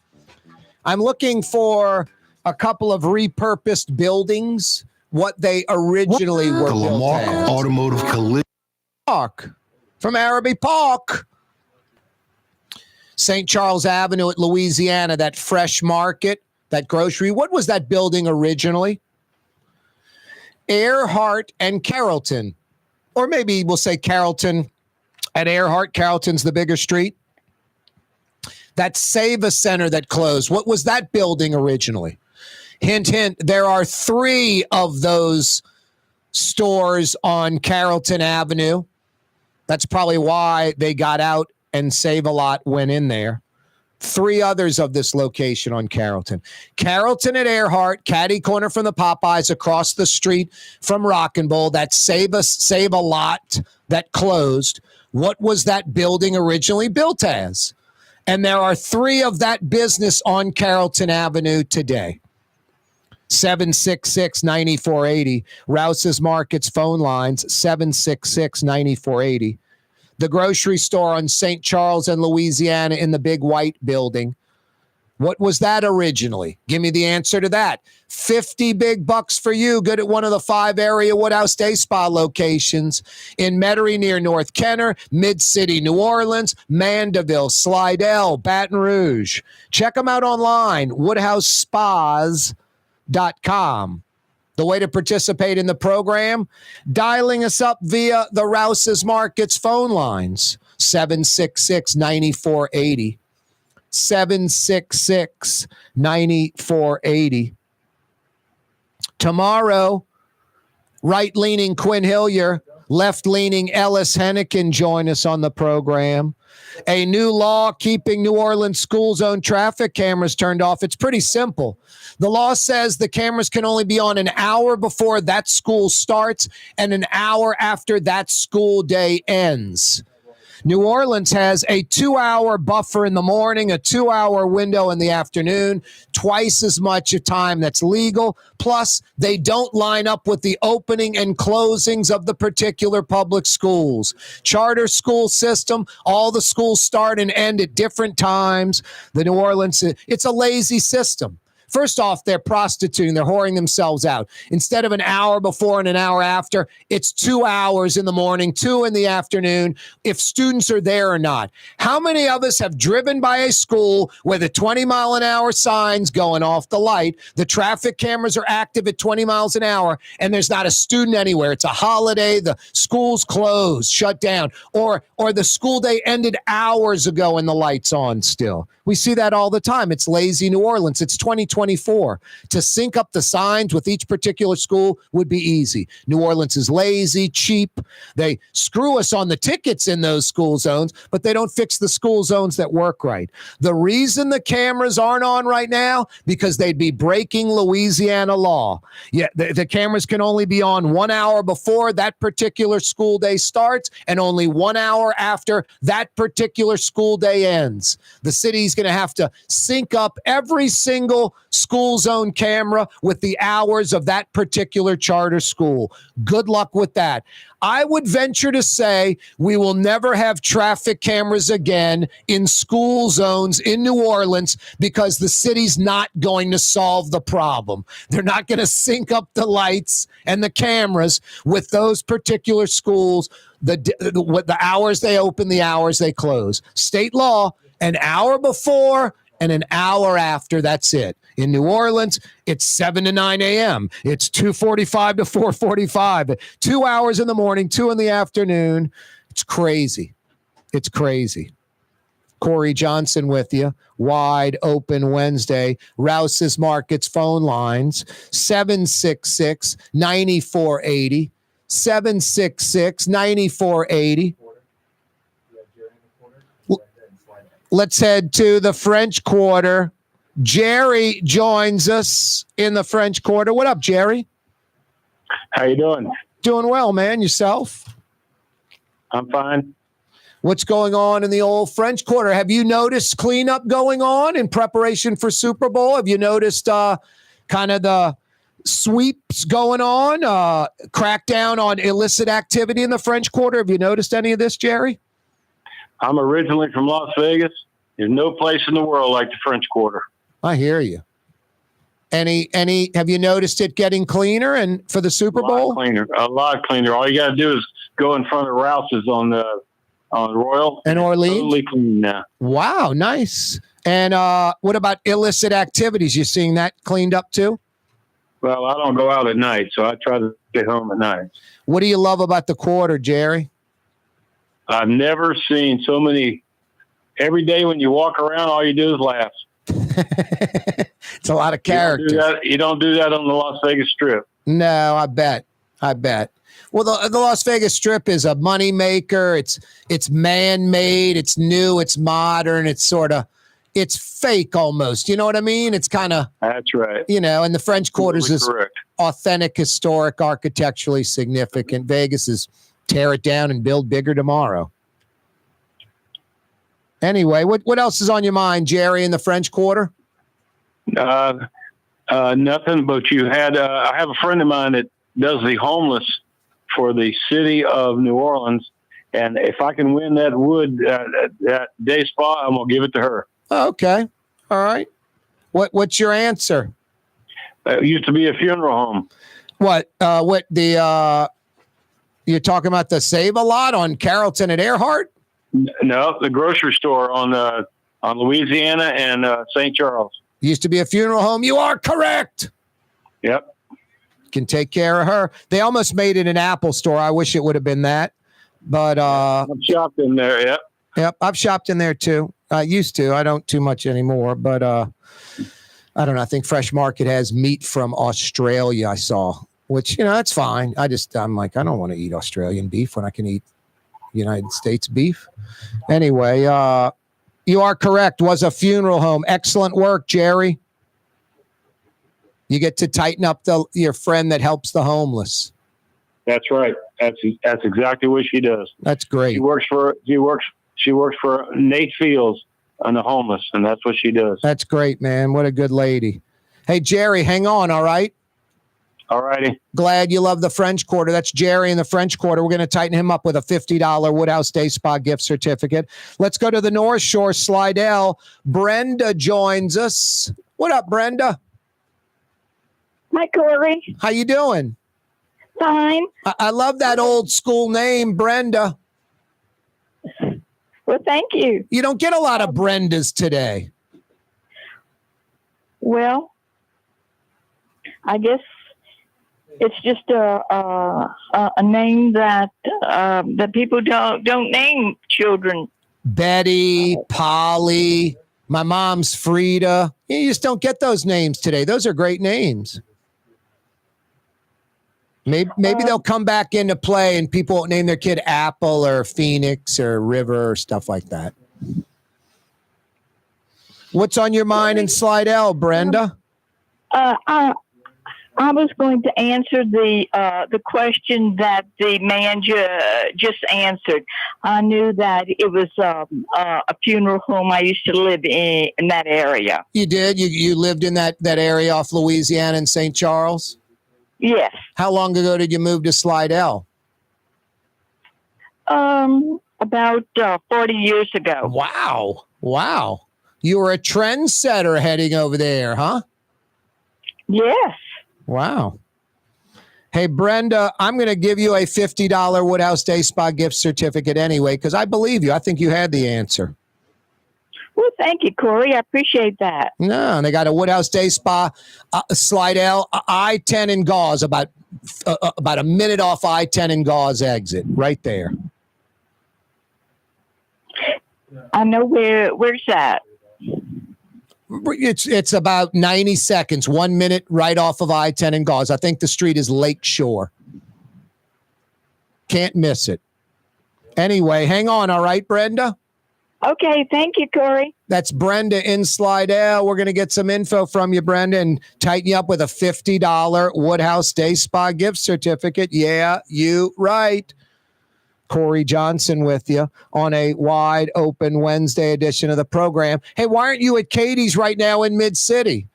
I'm looking for a couple of repurposed buildings, what they originally were The built Lamarck as. Automotive Collision. From Araby Park. St. Charles Avenue at Louisiana, that fresh market, that grocery. What was that building originally? Earhart and Carrollton. Or maybe we'll say Carrollton at Earhart. Carrollton's the bigger street. That Sava Center that closed. What was that building originally? Hint, hint. There are 3 of those stores on Carrollton Avenue. That's probably why they got out and Save-A-Lot went in there. 3 others of this location on Carrollton. Carrollton at Earhart, catty corner from the Popeyes, across the street from Rock and Bowl. That Save-A-Lot that closed. What was that building originally built as? And there are 3 of that business on Carrollton Avenue today. 766-9480. Rouse's Markets phone lines, 766-9480. The grocery store on St. Charles and Louisiana in the big white building. What was that originally? Give me the answer to that. 50 big bucks for you. Good at one of the 5 area Woodhouse Day Spa locations in Metairie near North Kenner, Mid-City, New Orleans, Mandeville, Slidell, Baton Rouge. Check them out online, woodhousespas.com. The way to participate in the program, dialing us up via the Rouse's Markets phone lines, 766-9480. 766-9480. Tomorrow, right-leaning Quinn Hillier, left-leaning Ellis Hennigan join us on the program. A new law keeping New Orleans school zone traffic cameras turned off. It's pretty simple. The law says the cameras can only be on an hour before that school starts and an hour after that school day ends. New Orleans has a 2-hour buffer in the morning, a 2-hour window in the afternoon, twice as much of time that's legal. Plus, they don't line up with the opening and closings of the particular public schools. Charter school system, all the schools start and end at different times. The New Orleans, it's a lazy system. First off, they're prostituting. They're whoring themselves out. Instead of an hour before and an hour after, it's 2 hours in the morning, 2 in the afternoon, if students are there or not. How many of us have driven by a school where the 20-mile-an-hour signs going off the light, the traffic cameras are active at 20 miles an hour, and there's not a student anywhere? It's a holiday. The school's closed, shut down, or the school day ended hours ago and the light's on still. We see that all the time. It's lazy New Orleans. It's 2024. To sync up the signs with each particular school would be easy. New Orleans is lazy, cheap. They screw us on the tickets in those school zones, but they don't fix the school zones that work right. The reason the cameras aren't on right now, because they'd be breaking Louisiana law. Yeah, the cameras can only be on 1 hour before that particular school day starts and only 1 hour after that particular school day ends. The city's going to have to sync up every single school zone camera with the hours of that particular charter school. Good luck with that. I would venture to say we will never have traffic cameras again in school zones in New Orleans because the city's not going to solve the problem. They're not going to sync up the lights and the cameras with those particular schools, the hours they open, the hours they close. State law, an hour before and an hour after, that's it. In New Orleans, it's 7 to 9 a.m. It's 2:45 to 4:45. 2 hours in the morning, 2 in the afternoon. It's crazy. It's crazy. Corey Johnson with you. Wide open Wednesday. Rouse's Markets phone lines, 766-9480. 766-9480. Let's head to the French Quarter. Jerry joins us in the French Quarter. What up, Jerry? How you doing? Doing well, man. Yourself? I'm fine. What's going on in the old French Quarter? Have you noticed cleanup going on in preparation for Super Bowl? Have you noticed kind of the sweeps going on, crackdown on illicit activity in the French Quarter? Have you noticed any of this, Jerry? I'm originally from Las Vegas. There's no place in the world like the French Quarter. I hear you. Any? Have you noticed it getting cleaner and for the Super Bowl? A lot cleaner. All you got to do is go in front of Rouse's on Royal and Orleans. Totally clean now. Wow, nice. And what about illicit activities? You seeing that cleaned up too? Well, I don't go out at night, so I try to get home at night. What do you love about the quarter, Jerry? I've never seen so many. Every day when you walk around, all you do is laugh. It's a lot of characters. You don't do that on the Las Vegas Strip. No, I bet. Well, the Las Vegas Strip is a moneymaker. It's man-made. It's new. It's modern. It's fake almost. You know what I mean? It's kind of. That's right. And the French Quarters is correct. Authentic, historic, architecturally significant. Vegas is tear it down and build bigger tomorrow. Anyway, what else is on your mind, Jerry, in the French Quarter? Nothing, but you had. I have a friend of mine that does the homeless for the city of New Orleans, and if I can win that that day spa, I'm gonna give it to her. Oh, okay, all right. What's your answer? It used to be a funeral home. What you're talking about the Save-A-Lot on Carrollton at Earhart? No, the grocery store on Louisiana and St. Charles. Used to be a funeral home. You are correct. Yep. Can take care of her. They almost made it an Apple store. I wish it would have been that. But I've shopped in there, yep. Yep, I've shopped in there too. I used to. I don't too much anymore, but I don't know. I think Fresh Market has meat from Australia, I saw, which, that's fine. I'm like, I don't want to eat Australian beef when I can eat United States beef. Anyway, you are correct. Was a funeral home. Excellent work, Jerry. You get to tighten up your friend that helps the homeless. That's right. That's exactly what she does. That's great. She works for Nate Fields on the homeless, and that's what she does. That's great, man. What a good lady. Hey, Jerry, hang on, all right? All righty. Glad you love the French Quarter. That's Jerry in the French Quarter. We're going to tighten him up with a $50 Woodhouse Day Spa gift certificate. Let's go to the North Shore, Slidell. Brenda joins us. What up, Brenda? Hi, Corey. How you doing? Fine. I love that old school name, Brenda. Well, thank you. You don't get a lot of Brendas today. Well, I guess it's just a name that people don't name children. Betty, Polly, my mom's Frida. You just don't get those names today. Those are great names. Maybe they'll come back into play and people won't name their kid Apple or Phoenix or River or stuff like that. What's on your mind in Slidell, Brenda? I was going to answer the question that the man just answered. I knew that it was a funeral home. I used to live in that area. You did? You lived in that area off Louisiana and St. Charles? Yes. How long ago did you move to Slidell? About 40 years ago. Wow. You were a trendsetter heading over there, huh? Yes. Wow. Hey, Brenda, I'm going to give you a $50 Woodhouse Day Spa gift certificate anyway, because I believe you. I think you had the answer. Well, thank you, Corey. I appreciate that. No, and they got a Woodhouse Day Spa, Slidell, I-10 and Gauze, about a minute off I-10 and Gauze exit, right there. I know where's that? It's about 90 seconds, 1 minute right off of I-10 and Gauze. I think the street is Lake Shore. Can't miss it. Anyway, hang on, all right, Brenda? Okay, thank you, Corey. That's Brenda in Slidell. We're going to get some info from you, Brenda, and tighten you up with a $50 Woodhouse Day Spa gift certificate. Yeah, you right. Corey Johnson with you on a wide open Wednesday edition of the program. Hey, why aren't you at Katie's right now in Mid-City?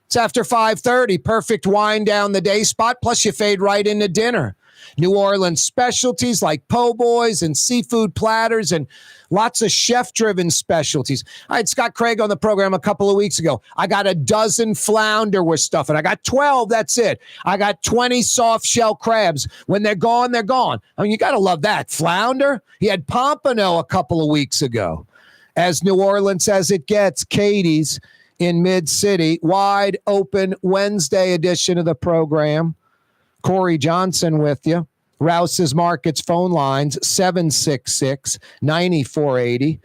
It's after 5:30. Perfect wind down the day spot. Plus you fade right into dinner. New Orleans specialties like po' boys and seafood platters and lots of chef-driven specialties. I had Scott Craig on the program a couple of weeks ago. I got a dozen flounder we're stuffing. I got 12, that's it. I got 20 soft shell crabs. When they're gone, they're gone. I mean, you got to love that. Flounder? He had pompano a couple of weeks ago. As New Orleans as it gets, Katie's in Mid-City. Wide open Wednesday edition of the program. Corey Johnson with you. Rouse's Markets phone lines, 766-9480.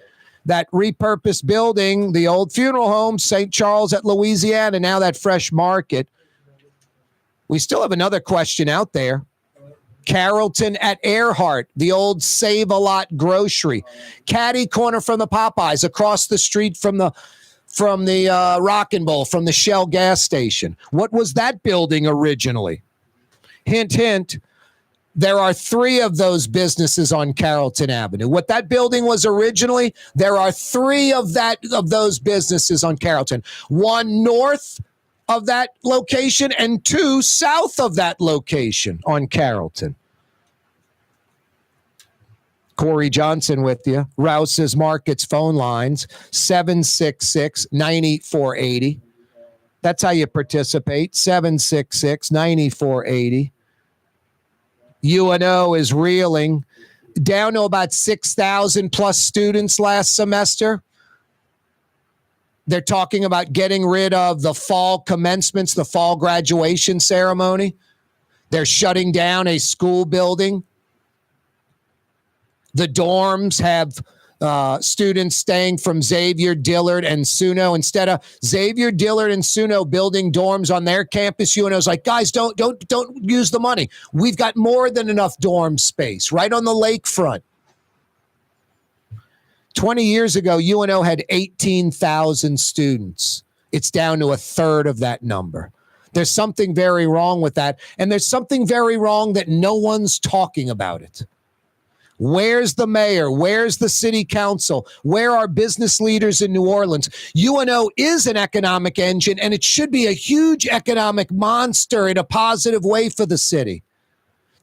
That repurposed building, the old funeral home, St. Charles at Louisiana, now that Fresh Market. We still have another question out there. Carrollton at Earhart, the old Save-A-Lot grocery. Caddy corner from the Popeyes, across the street from the Rockin' Bowl, from the Shell gas station. What was that building originally? Hint, hint, there are 3 of those businesses on Carrollton Avenue. What that building was originally, there are 3 of those businesses on Carrollton. 1 north of that location and 2 south of that location on Carrollton. Corey Johnson with you. Rouse's Markets phone lines, 766-9480. That's how you participate, 766-9480. UNO is reeling, down to about 6,000 plus students last semester. They're talking about getting rid of the fall commencements, the fall graduation ceremony. They're shutting down a school building. The dorms have students staying from Xavier, Dillard, and Suno. Instead of Xavier, Dillard, and Suno building dorms on their campus, UNO's like, guys, don't use the money. We've got more than enough dorm space right on the lakefront. 20 years ago, UNO had 18,000 students. It's down to a third of that number. There's something very wrong with that, and there's something very wrong that no one's talking about it. Where's the mayor? Where's the city council? Where are business leaders in New Orleans? UNO is an economic engine, and it should be a huge economic monster in a positive way for the city.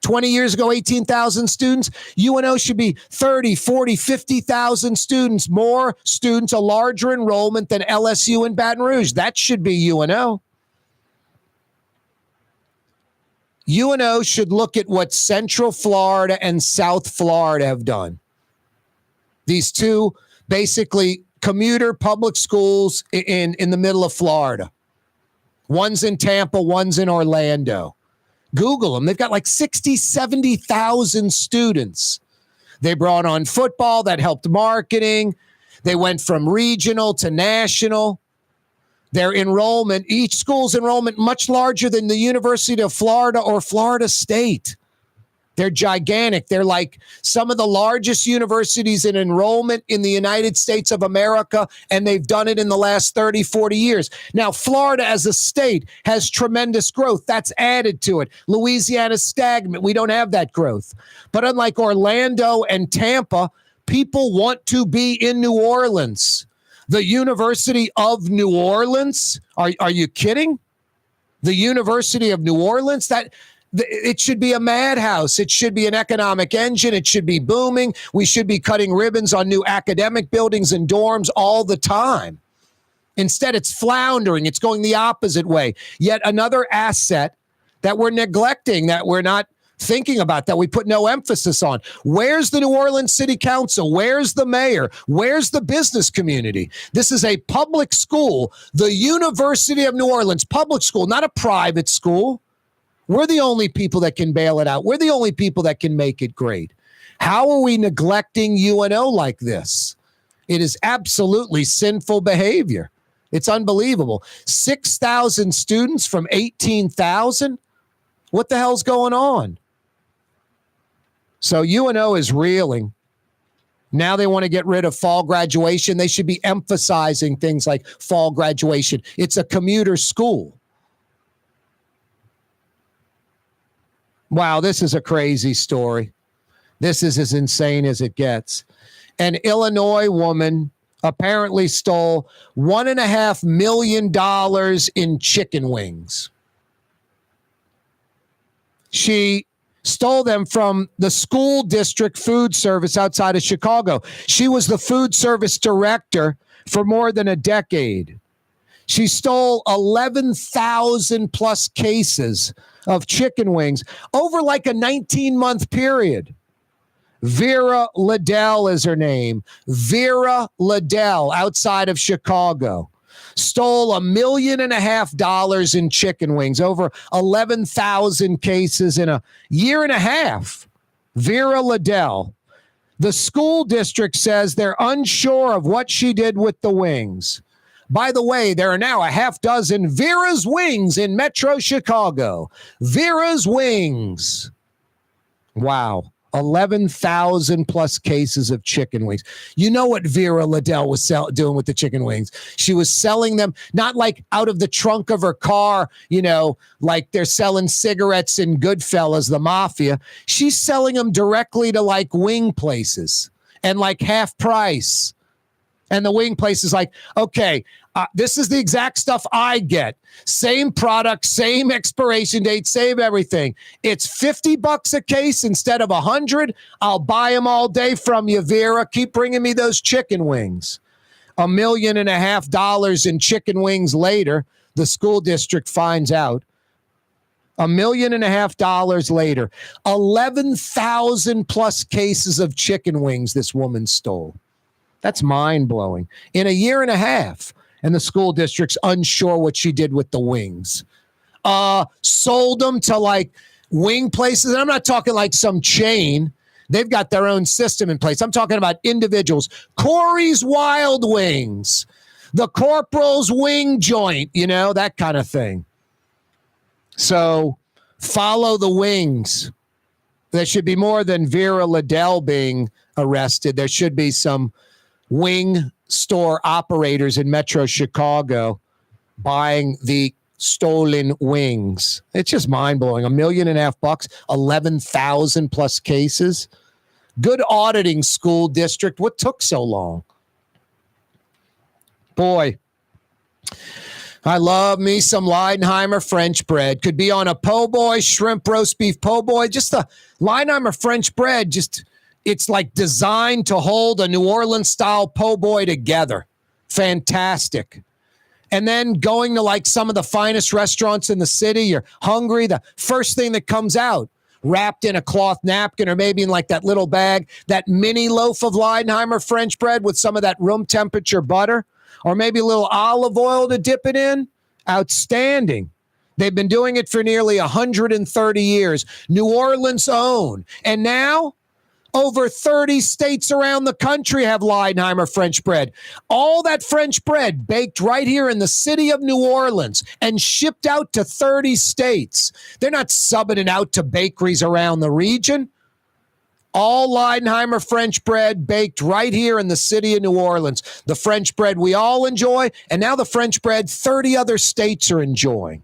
20 years ago, 18,000 students. UNO should be 30, 40, 50,000 students. More students, a larger enrollment than LSU and Baton Rouge. That should be UNO. UNO should look at what Central Florida and South Florida have done. These 2 basically commuter public schools in the middle of Florida. One's in Tampa, one's in Orlando. Google them. They've got like 60, 70,000 students. They brought on football. That helped marketing. They went from regional to national. Their enrollment, each school's enrollment, much larger than the University of Florida or Florida State. They're gigantic. They're like some of the largest universities in enrollment in the United States of America, and they've done it in the last 30, 40 years. Now, Florida as a state has tremendous growth. That's added to it. Louisiana's stagnant. We don't have that growth. But unlike Orlando and Tampa, people want to be in New Orleans. The University of New Orleans? Are you kidding? The University of New Orleans? It should be a madhouse. It should be an economic engine. It should be booming. We should be cutting ribbons on new academic buildings and dorms all the time. Instead, it's floundering. It's going the opposite way. Yet another asset that we're neglecting, that we're not thinking about, that we put no emphasis on. Where's the New Orleans City Council? Where's the mayor? Where's the business community? This is a public school, the University of New Orleans, public school, not a private school. We're the only people that can bail it out. We're the only people that can make it great. How are we neglecting UNO like this? It is absolutely sinful behavior. It's unbelievable. 6,000 students from 18,000? What the hell's going on? So UNO is reeling. Now they want to get rid of fall graduation. They should be emphasizing things like fall graduation. It's a commuter school. Wow, this is a crazy story. This is as insane as it gets. An Illinois woman apparently stole $1.5 million in chicken wings. She stole them from the school district food service outside of Chicago. She was the food service director for more than a decade. She stole 11,000 plus cases of chicken wings over like a 19-month period. Vera Liddell is her name. Vera Liddell, outside of Chicago, stole $1.5 million in chicken wings, over 11,000 cases in a year and a half. Vera Liddell. The school district says they're unsure of what she did with the wings. By the way, there are now a half dozen Vera's Wings in Metro Chicago. Vera's Wings. Wow. 11,000 plus cases of chicken wings. You know what Vera Liddell was doing with the chicken wings? She was selling them not like out of the trunk of her car, you know, like they're selling cigarettes in Goodfellas, the mafia. She's selling them directly to like wing places and like half price. And the wing place is like, okay, this is the exact stuff I get. Same product, same expiration date, same everything. It's $50 a case instead of $100. I'll buy them all day from you, Vera. Keep bringing me those chicken wings. $1.5 million in chicken wings later, the school district finds out. $1.5 million later, 11,000 plus cases of chicken wings this woman stole. That's mind-blowing. In a year and a half, and the school district's unsure what she did with the wings. Sold them to like wing places. And I'm not talking like some chain. They've got their own system in place. I'm talking about individuals. Corey's Wild Wings, the Corporal's Wing Joint, you know, that kind of thing. So follow the wings. There should be more than Vera Liddell being arrested. There should be some wing store operators in Metro Chicago buying the stolen wings. It's just mind-blowing. $1.5 million, 11,000 plus cases. Good auditing, school district. What took so long? Boy, I love me some Leidenheimer French bread. Could be on a po' boy, shrimp roast beef po' boy. Just the Leidenheimer French bread, it's like designed to hold a New Orleans style po' boy together. Fantastic. And then going to like some of the finest restaurants in the city, you're hungry. The first thing that comes out, wrapped in a cloth napkin or maybe in like that little bag, that mini loaf of Leidenheimer French bread with some of that room temperature butter or maybe a little olive oil to dip it in. Outstanding. They've been doing it for nearly 130 years. New Orleans own. And now over 30 states around the country have Leidenheimer French bread. All that French bread baked right here in the city of New Orleans and shipped out to 30 states. They're not subbing it out to bakeries around the region. All Leidenheimer French bread baked right here in the city of New Orleans. The French bread we all enjoy, and now the French bread 30 other states are enjoying.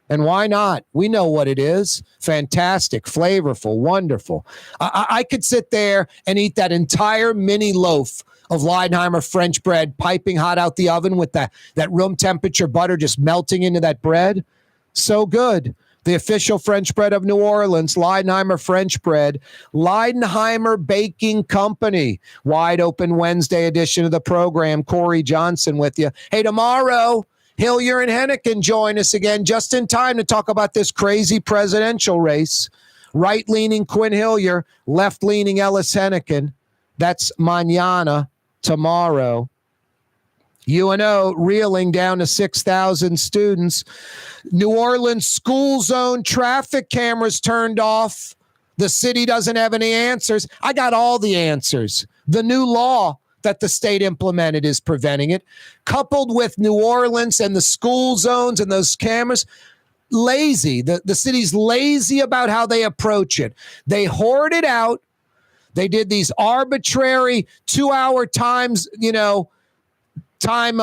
And why not? We know what it is. Fantastic, flavorful, wonderful. I could sit there and eat that entire mini loaf of Leidenheimer French bread, piping hot out the oven with that room temperature butter just melting into that bread. So good. The official French bread of New Orleans, Leidenheimer French bread, Leidenheimer Baking Company. Wide open Wednesday edition of the program. Corey Johnson with you. Hey, tomorrow, Hillier and Hennigan join us again just in time to talk about this crazy presidential race. Right-leaning Quinn Hillier, left-leaning Ellis Hennigan. That's mañana, tomorrow. UNO reeling down to 6,000 students. New Orleans school zone traffic cameras turned off. The city doesn't have any answers. I got all the answers. The new law that the state implemented is preventing it, coupled with New Orleans and the school zones and those cameras. Lazy. The city's lazy about how they approach it. They hoard it out They did these arbitrary 2-hour times, time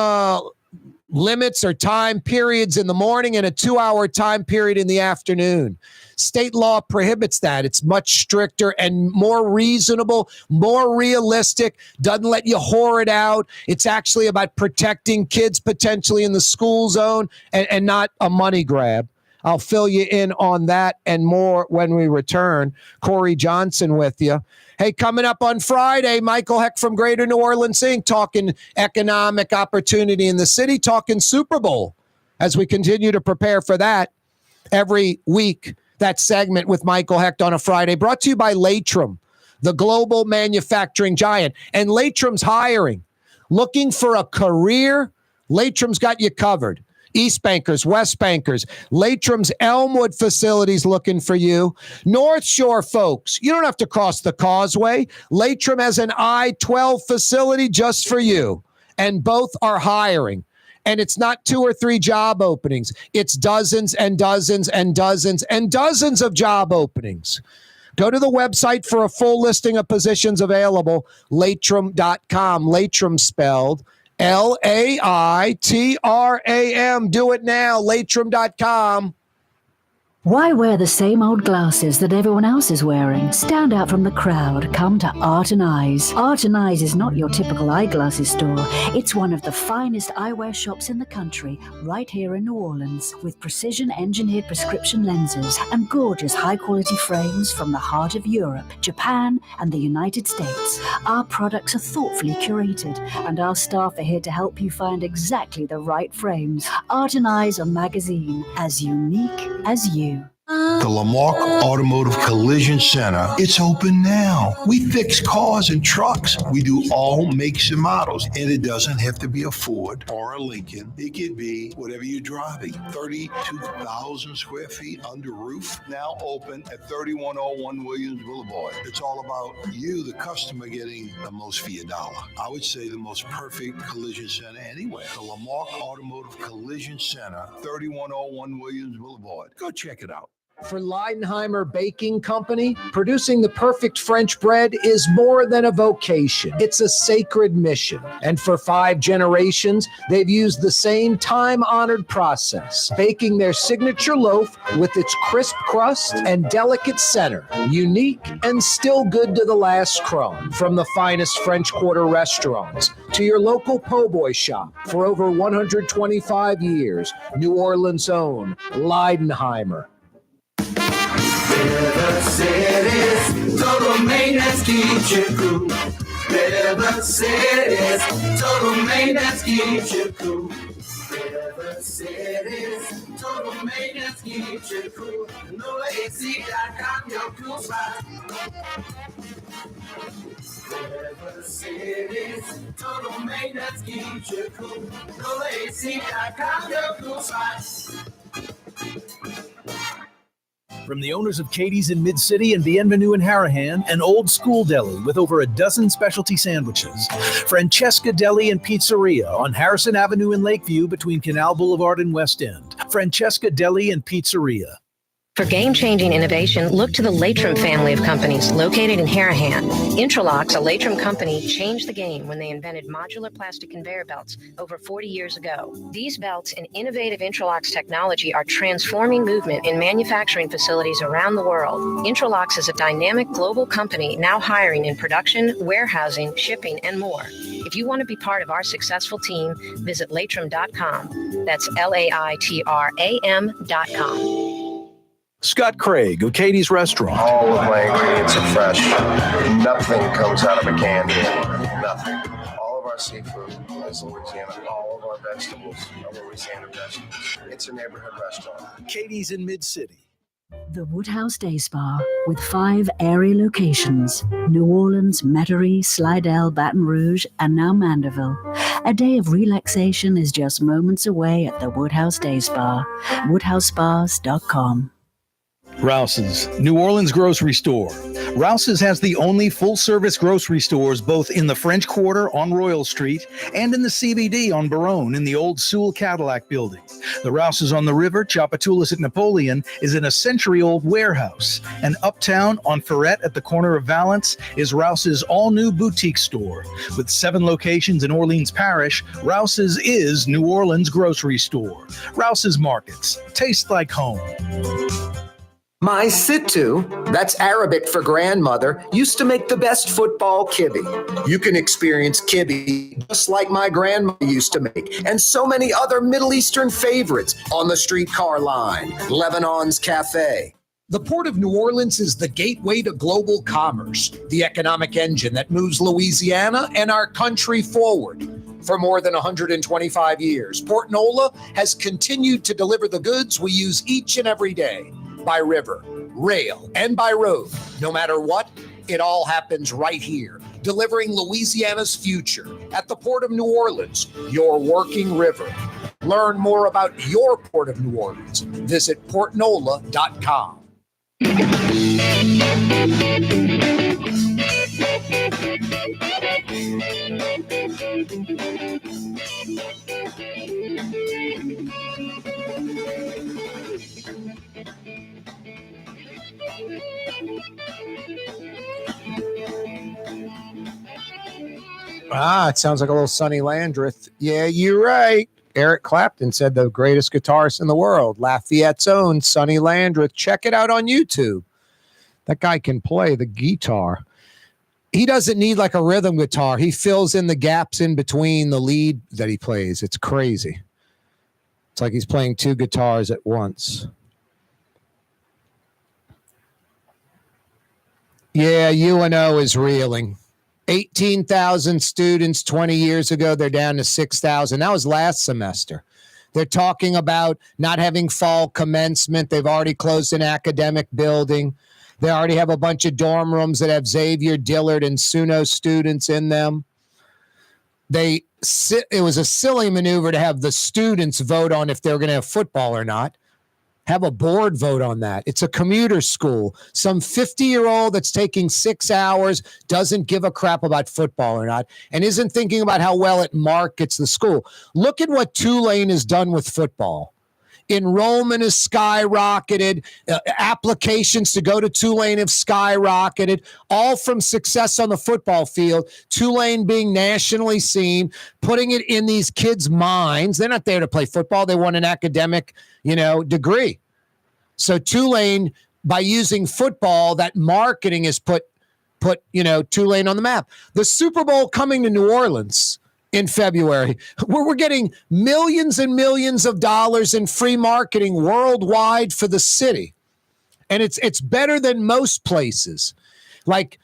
limits or time periods in the morning and a 2-hour time period in the afternoon. State law prohibits that. It's much stricter and more reasonable, more realistic, doesn't let you whore it out. It's actually about protecting kids potentially in the school zone and not a money grab. I'll fill you in on that and more when we return. Corey Johnson with you. Hey, coming up on Friday, Michael Heck from Greater New Orleans Inc. talking economic opportunity in the city, talking Super Bowl as we continue to prepare for that every week. That segment with Michael Hecht on a Friday, brought to you by Latrim, the global manufacturing giant. And Latrim's hiring. Looking for a career? Latrim's got you covered. East Bankers, West Bankers, Latrim's Elmwood facilities looking for you. North Shore folks, you don't have to cross the causeway. Latrim has an I-12 facility just for you. And both are hiring. And it's not 2 or 3 job openings. It's dozens and dozens and dozens and dozens of job openings. Go to the website for a full listing of positions available, Latrim.com. Latrim spelled L-A-I-T-R-A-M. Do it now, Latrim.com. Why wear the same old glasses that everyone else is wearing? Stand out from the crowd. Come to Art and Eyes. Art and Eyes is not your typical eyeglasses store. It's one of the finest eyewear shops in the country, right here in New Orleans, with precision-engineered prescription lenses and gorgeous high-quality frames from the heart of Europe, Japan, and the United States. Our products are thoughtfully curated, and our staff are here to help you find exactly the right frames. Art and Eyes are magazine, as unique as you. The Lamarck Automotive Collision Center, it's open now. We fix cars and trucks. We do all makes and models. And it doesn't have to be a Ford or a Lincoln. It could be whatever you're driving. 32,000 square feet under roof, now open at 3101 Williams Boulevard. It's all about you, the customer, getting the most for your dollar. I would say the most perfect collision center anywhere. The Lamarck Automotive Collision Center, 3101 Williams Boulevard. Go check it out. For Leidenheimer Baking Company, producing the perfect French bread is more than a vocation. It's a sacred mission. And for 5 generations, they've used the same time-honored process, baking their signature loaf with its crisp crust and delicate center, unique and still good to the last crumb. From the finest French Quarter restaurants to your local po' boy shop, for over 125 years, New Orleans' own Leidenheimer. River City's total maintenance keeps you cool. River City's total maintenance keeps you cool. River City's total maintenance keeps you cool. NoAC.com, your cool spot. River City's total maintenance keeps you cool. NoAC.com, your cool spot. From the owners of Katie's in Mid-City and Bienvenue in Harahan, an old school deli with over a dozen specialty sandwiches. Francesca Deli and Pizzeria on Harrison Avenue in Lakeview between Canal Boulevard and West End. Francesca Deli and Pizzeria. For game-changing innovation, look to the Latrim family of companies located in Harahan. Intralocks, a Latrim company, changed the game when they invented modular plastic conveyor belts over 40 years ago. These belts and innovative Intralocks technology are transforming movement in manufacturing facilities around the world. Intralocks is a dynamic global company now hiring in production, warehousing, shipping, and more. If you want to be part of our successful team, visit Latrim.com. That's LAITRAM.com. Scott Craig of Katie's Restaurant. All of my ingredients are fresh. Nothing comes out of a can here. Nothing. All of our seafood is Louisiana. All of our vegetables are Louisiana vegetables. It's a neighborhood restaurant. Katie's in Mid-City. The Woodhouse Day Spa, with 5 area locations: New Orleans, Metairie, Slidell, Baton Rouge, and now Mandeville. A day of relaxation is just moments away at the Woodhouse Day Spa. WoodhouseSpas.com. Rouse's, New Orleans grocery store. Rouse's has the only full-service grocery stores both in the French Quarter on Royal Street and in the CBD on Baronne in the old Sewell Cadillac building. The Rouse's on the river, Tchoupitoulas at Napoleon, is in a century-old warehouse. And uptown on Ferret at the corner of Valence is Rouse's all-new boutique store. With 7 locations in Orleans Parish, Rouse's is New Orleans grocery store. Rouse's Markets. Taste like home. My Sittu, that's Arabic for grandmother, used to make the best football kibbe. You can experience kibbe just like my grandma used to make, and so many other Middle Eastern favorites on the streetcar line, Lebanon's Cafe. The Port of New Orleans is the gateway to global commerce, the economic engine that moves Louisiana and our country forward. For more than 125 years, Port Nola has continued to deliver the goods we use each and every day. By river, rail, and by road. No matter what, it all happens right here, delivering Louisiana's future at the Port of New Orleans, your working river. Learn more about your Port of New Orleans. Visit portnola.com. It sounds like a little Sonny Landreth. Yeah, you're right. Eric Clapton said the greatest guitarist in the world, Lafayette's own Sonny Landreth. Check it out on YouTube. That guy can play the guitar. He doesn't need like a rhythm guitar. He fills in the gaps in between the lead that he plays. It's crazy. It's like he's playing 2 guitars at once. Yeah, UNO is reeling. 18,000 students 20 years ago. They're down to 6,000. That was last semester. They're talking about not having fall commencement. They've already closed an academic building. They already have a bunch of dorm rooms that have Xavier, Dillard, and SUNO students in them. It was a silly maneuver to have the students vote on if they're going to have football or not. Have a board vote on that. It's a commuter school. Some 50-year-old that's taking 6 hours doesn't give a crap about football or not and isn't thinking about how well it markets the school. Look at what Tulane has done with football. Enrollment has skyrocketed. Applications to go to Tulane have skyrocketed, all from success on the football field. Tulane being nationally seen, putting it in these kids' minds. They're not there to play football. They want an academic, degree. So Tulane, by using football, that marketing has put Tulane on the map. The Super Bowl coming to New Orleans in February, where we're getting millions and millions of dollars in free marketing worldwide for the city. And it's better than most places. Like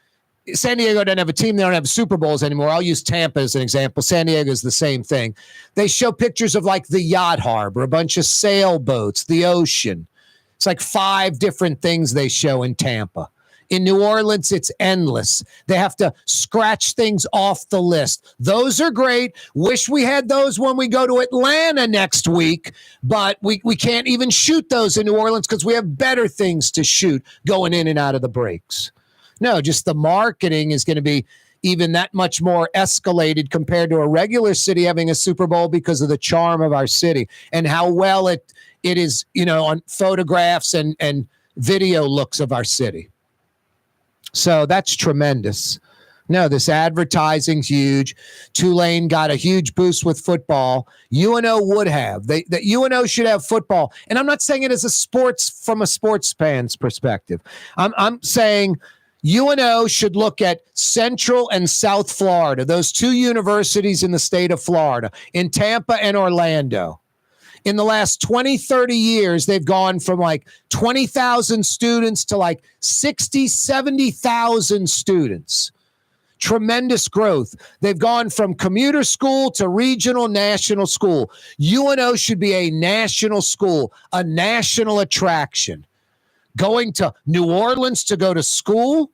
San Diego doesn't have a team. They don't have Super Bowls anymore. I'll use Tampa as an example. San Diego is the same thing. They show pictures of like the yacht harbor, a bunch of sailboats, the ocean. It's like 5 different things they show in Tampa. In New Orleans, it's endless. They have to scratch things off the list. Those are great. Wish we had those when we go to Atlanta next week, but we can't even shoot those in New Orleans because we have better things to shoot going in and out of the breaks. No, just the marketing is going to be even that much more escalated compared to a regular city having a Super Bowl because of the charm of our city and how well it is, on photographs and video looks of our city. So that's tremendous. No, this advertising's huge. Tulane got a huge boost with football. UNO would have. That UNO should have football. And I'm not saying it as from a sports fan's perspective. I'm saying UNO should look at Central and South Florida, those 2 universities in the state of Florida, in Tampa and Orlando. In the last 20, 30 years, they've gone from like 20,000 students to like 60, 70,000 students. Tremendous growth. They've gone from commuter school to regional national school. UNO should be a national school, a national attraction. Going to New Orleans to go to school,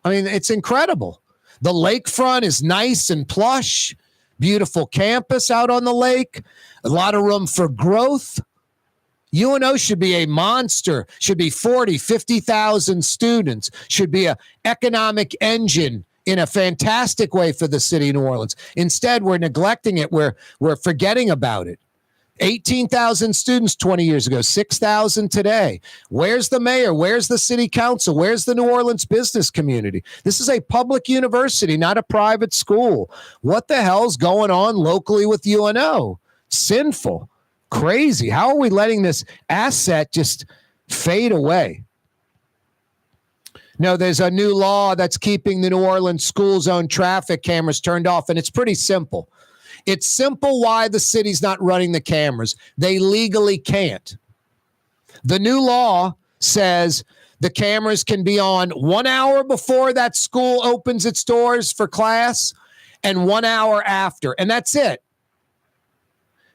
I mean, it's incredible. The lakefront is nice and plush. Beautiful campus out on the lake. A lot of room for growth. UNO should be a monster, should be 40, 50,000 students, should be an economic engine in a fantastic way for the city of New Orleans. Instead, we're neglecting it. We're forgetting about it. 18,000 students 20 years ago, 6,000 today. Where's the mayor? Where's the city council? Where's the New Orleans business community? This is a public university, not a private school. What the hell's going on locally with UNO? Sinful. Crazy. How are we letting this asset just fade away? No, there's a new law that's keeping the New Orleans school zone traffic cameras turned off, and it's pretty simple. It's simple why the city's not running the cameras. They legally can't. The new law says the cameras can be on 1 hour before that school opens its doors for class and 1 hour after, and that's it.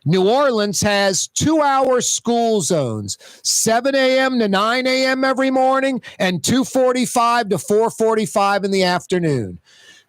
New Orleans has 2-hour school zones, 7 a.m. to 9 a.m. every morning and 2:45 to 4:45 in the afternoon.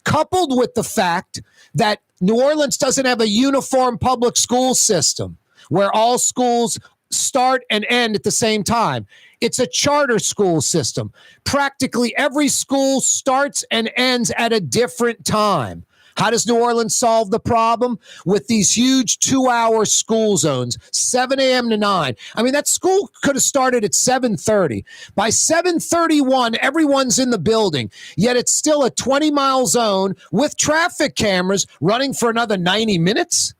Coupled with the fact that New Orleans doesn't have a uniform public school system where all schools start and end at the same time. It's a charter school system. Practically every school starts and ends at a different time. How does New Orleans solve the problem? With these huge 2-hour school zones, 7 a.m. to 9. I mean, that school could have started at 7:30. By 7:31, everyone's in the building, yet it's still a 20-mile zone with traffic cameras running for another 90 minutes.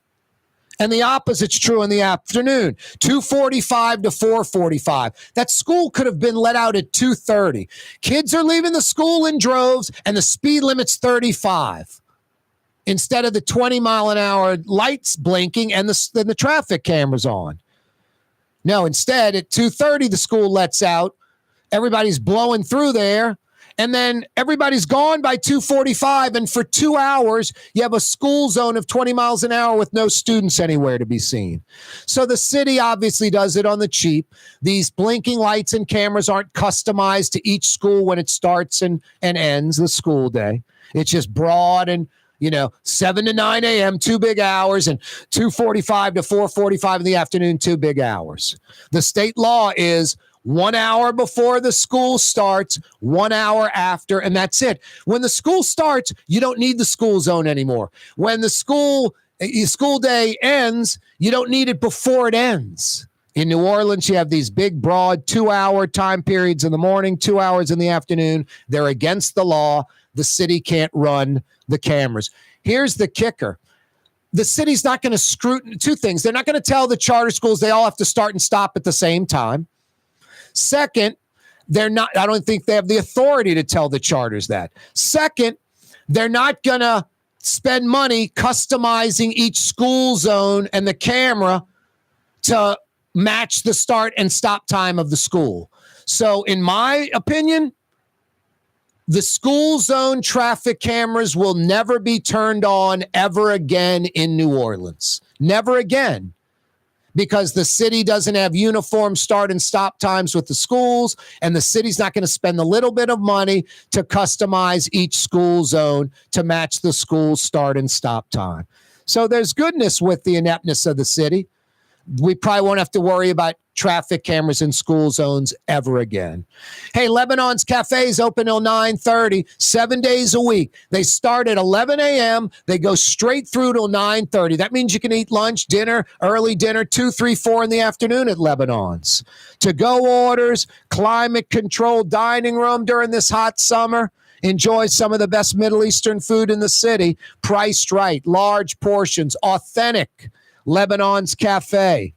And the opposite's true in the afternoon, 2:45 to 4:45. That school could have been let out at 2:30. Kids are leaving the school in droves, and the speed limit's 35. Instead of the 20-mile-an-hour lights blinking and the traffic cameras on. No, instead, at 2:30, the school lets out. Everybody's blowing through there. And then everybody's gone by 2:45. And for 2 hours, you have a school zone of 20 miles an hour with no students anywhere to be seen. So the city obviously does it on the cheap. These blinking lights and cameras aren't customized to each school when it starts and ends the school day. It's just broad and 7 to 9 a.m., 2 big hours, and 2:45 to 4:45 in the afternoon, 2 big hours. The state law is 1 hour before the school starts, 1 hour after, and that's it. When the school starts, you don't need the school zone anymore. When the school day ends, you don't need it before it ends. In New Orleans, you have these big, broad 2-hour time periods in the morning, 2 hours in the afternoon. They're against the law. The city can't run the cameras. Here's the kicker. The city's not going to scrutinize two things. They're not going to tell the charter schools they all have to start and stop at the same time. Second, I don't think they have the authority to tell the charters that. Second, they're not going to spend money customizing each school zone and the camera to match the start and stop time of the school. So in my opinion, the school zone traffic cameras will never be turned on ever again in New Orleans. Never again. Because the city doesn't have uniform start and stop times with the schools, and the city's not going to spend a little bit of money to customize each school zone to match the school's start and stop time. So there's goodness with the ineptness of the city. We probably won't have to worry about traffic cameras in school zones ever again. Hey, Lebanon's Cafe is open till 9:30, 7 days a week. They start at 11 a.m. They go straight through till 9:30. That means you can eat lunch, dinner, early dinner, 2, 3, 4 in the afternoon at Lebanon's. To-go orders, climate-controlled dining room during this hot summer. Enjoy some of the best Middle Eastern food in the city, priced right, large portions, authentic. Lebanon's Cafe.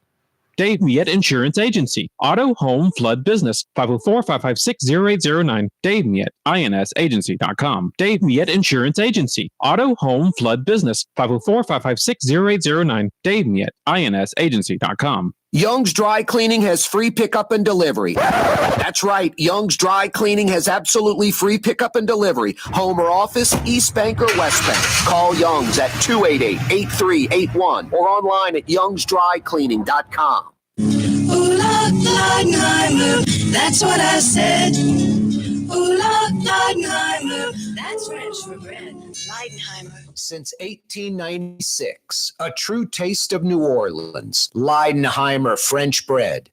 Dave Miette Insurance Agency. Auto, home, flood business. 504-556-0809. Dave Miette, INSagency.com. Dave Miette Insurance Agency. Auto, home, flood business. 504-556-0809. Dave Miette, INSagency.com. Young's Dry Cleaning has free pickup and delivery. That's right. Young's Dry Cleaning has absolutely free pickup and delivery. Home or office, East Bank or West Bank. Call Young's at 288-8381 or online at youngsdrycleaning.com. Ooh, Leidenheimer, that's what I said. Ooh, Leidenheimer, that's French for bread. Leidenheimer. Since 1896, a true taste of New Orleans. Leidenheimer French bread.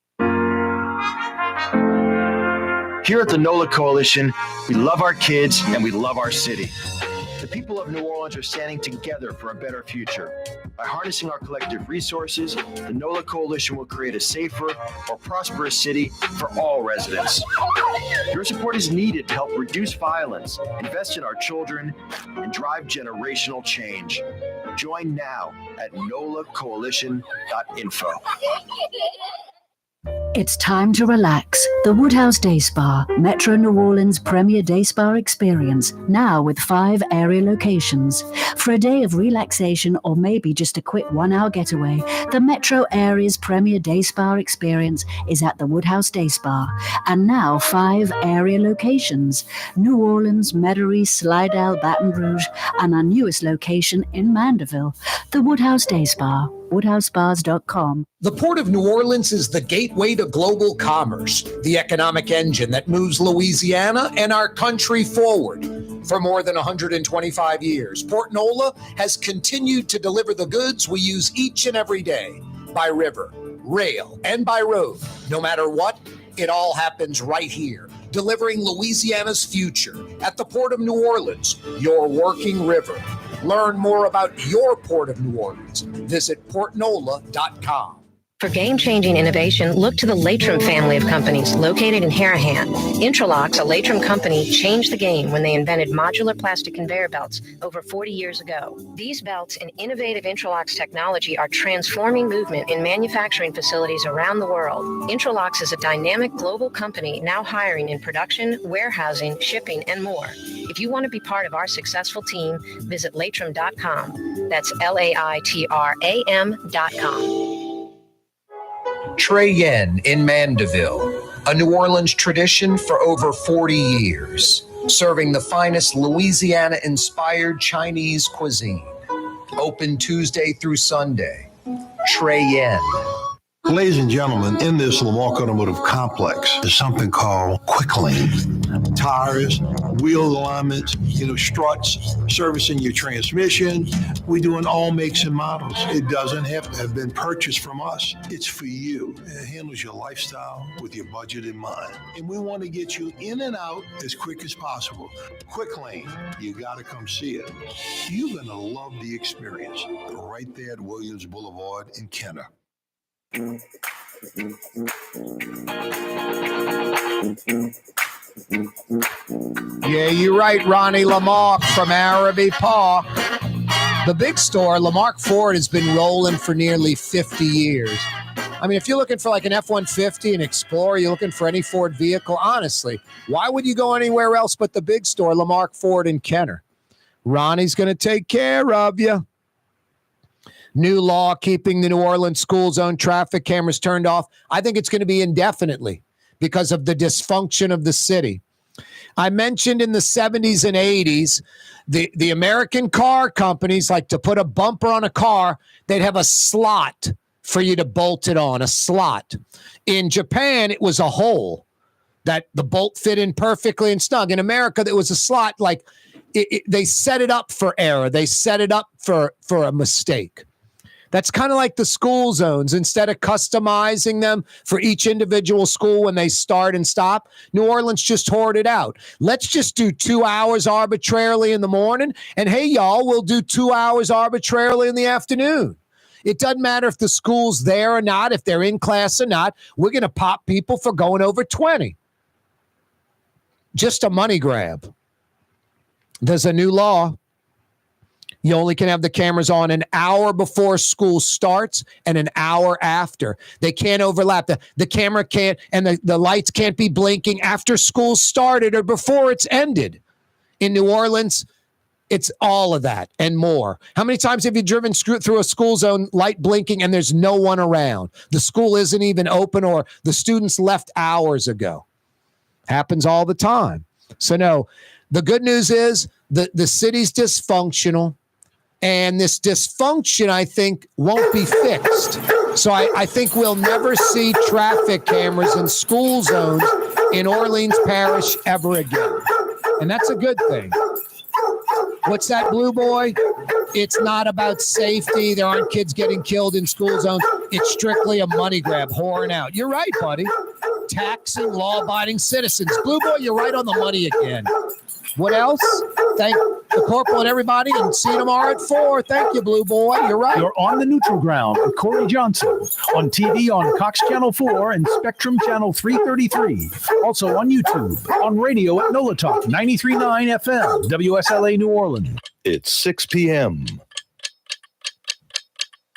Here at the NOLA Coalition, we love our kids and we love our city. The people of New Orleans are standing together for a better future. By harnessing our collective resources, the NOLA Coalition will create a safer, more prosperous city for all residents. Your support is needed to help reduce violence, invest in our children, and drive generational change. Join now at nolacoalition.info. It's time to relax. The Woodhouse Day Spa, Metro New Orleans' premier day spa experience, now with 5 area locations. For a day of relaxation or maybe just a quick 1-hour getaway, the Metro area's premier day spa experience is at the Woodhouse Day Spa. And now 5 area locations: New Orleans, Metairie, Slidell, Baton Rouge, and our newest location in Mandeville. The Woodhouse Day Spa, woodhousespas.com. The Port of New Orleans is the gateway to global commerce, the economic engine that moves Louisiana and our country forward. For more than 125 years, Port Nola has continued to deliver the goods we use each and every day, by river, rail, and by road. No matter what, it all happens right here, delivering Louisiana's future at the Port of New Orleans, your working river. Learn more about your Port of New Orleans. Visit portnola.com. For game-changing innovation, look to the Latrim family of companies located in Harahan. Intralocks, a Latrim company, changed the game when they invented modular plastic conveyor belts over 40 years ago. These belts and innovative Intralocks technology are transforming movement in manufacturing facilities around the world. Intralocks is a dynamic global company now hiring in production, warehousing, shipping, and more. If you want to be part of our successful team, visit Latrim.com. That's LAITRAM.com. Trey Yen in Mandeville, a New Orleans tradition for over 40 years, serving the finest Louisiana-inspired Chinese cuisine. Open Tuesday through Sunday. Trey Yen. Ladies and gentlemen, in this Lamarque Automotive Complex is something called Quick Lane. Tires, wheel alignments, struts, servicing your transmission. We do in all makes and models. It doesn't have to have been purchased from us. It's for you. It handles your lifestyle with your budget in mind. And we want to get you in and out as quick as possible. Quick Lane, you got to come see it. You're going to love the experience right there at Williams Boulevard in Kenner. Yeah, you're right, Ronnie Lamarck from Araby Park. The big store, Lamarck Ford, has been rolling for nearly 50 years. I mean, if you're looking for like an F-150, an Explorer, you're looking for any Ford vehicle, honestly, why would you go anywhere else but the big store, Lamarck Ford in Kenner? Ronnie's going to take care of you. New law keeping the New Orleans school zone traffic cameras turned off. I think it's going to be indefinitely because of the dysfunction of the city. I mentioned in the 70s and 80s, the American car companies like to put a bumper on a car. They'd have a slot for you to bolt it on, a slot. In Japan, it was a hole that the bolt fit in perfectly and snug. In America, it was a slot like they set it up for error. They set it up for a mistake. That's kind of like the school zones. Instead of customizing them for each individual school when they start and stop, New Orleans just hoard it out. Let's just do 2 hours arbitrarily in the morning. And hey, y'all, we'll do 2 hours arbitrarily in the afternoon. It doesn't matter if the school's there or not, if they're in class or not. We're going to pop people for going over 20. Just a money grab. There's a new law. You only can have the cameras on an hour before school starts and an hour after. They can't overlap. The camera can't, and the lights can't be blinking after school started or before it's ended. In New Orleans, it's all of that and more. How many times have you driven through a school zone, light blinking, and there's no one around? The school isn't even open or the students left hours ago. Happens all the time. So no, the good news is the city's dysfunctional. And this dysfunction, I think, won't be fixed. So I think we'll never see traffic cameras in school zones in Orleans Parish ever again. And that's a good thing. What's that, Blue Boy? It's not about safety. There aren't kids getting killed in school zones. It's strictly a money grab, whoring out. You're right, buddy. taxing law-abiding citizens. Blue Boy, you're right on the money again. What else? Thank the corporal and everybody, and see you tomorrow at 4. Thank you, Blue Boy. You're right. You're on the neutral ground with Corey Johnson on TV on Cox Channel 4 and Spectrum Channel 333. Also on YouTube, on radio at NOLA Talk 93.9 FM, WSLA New Orleans. It's 6 p.m.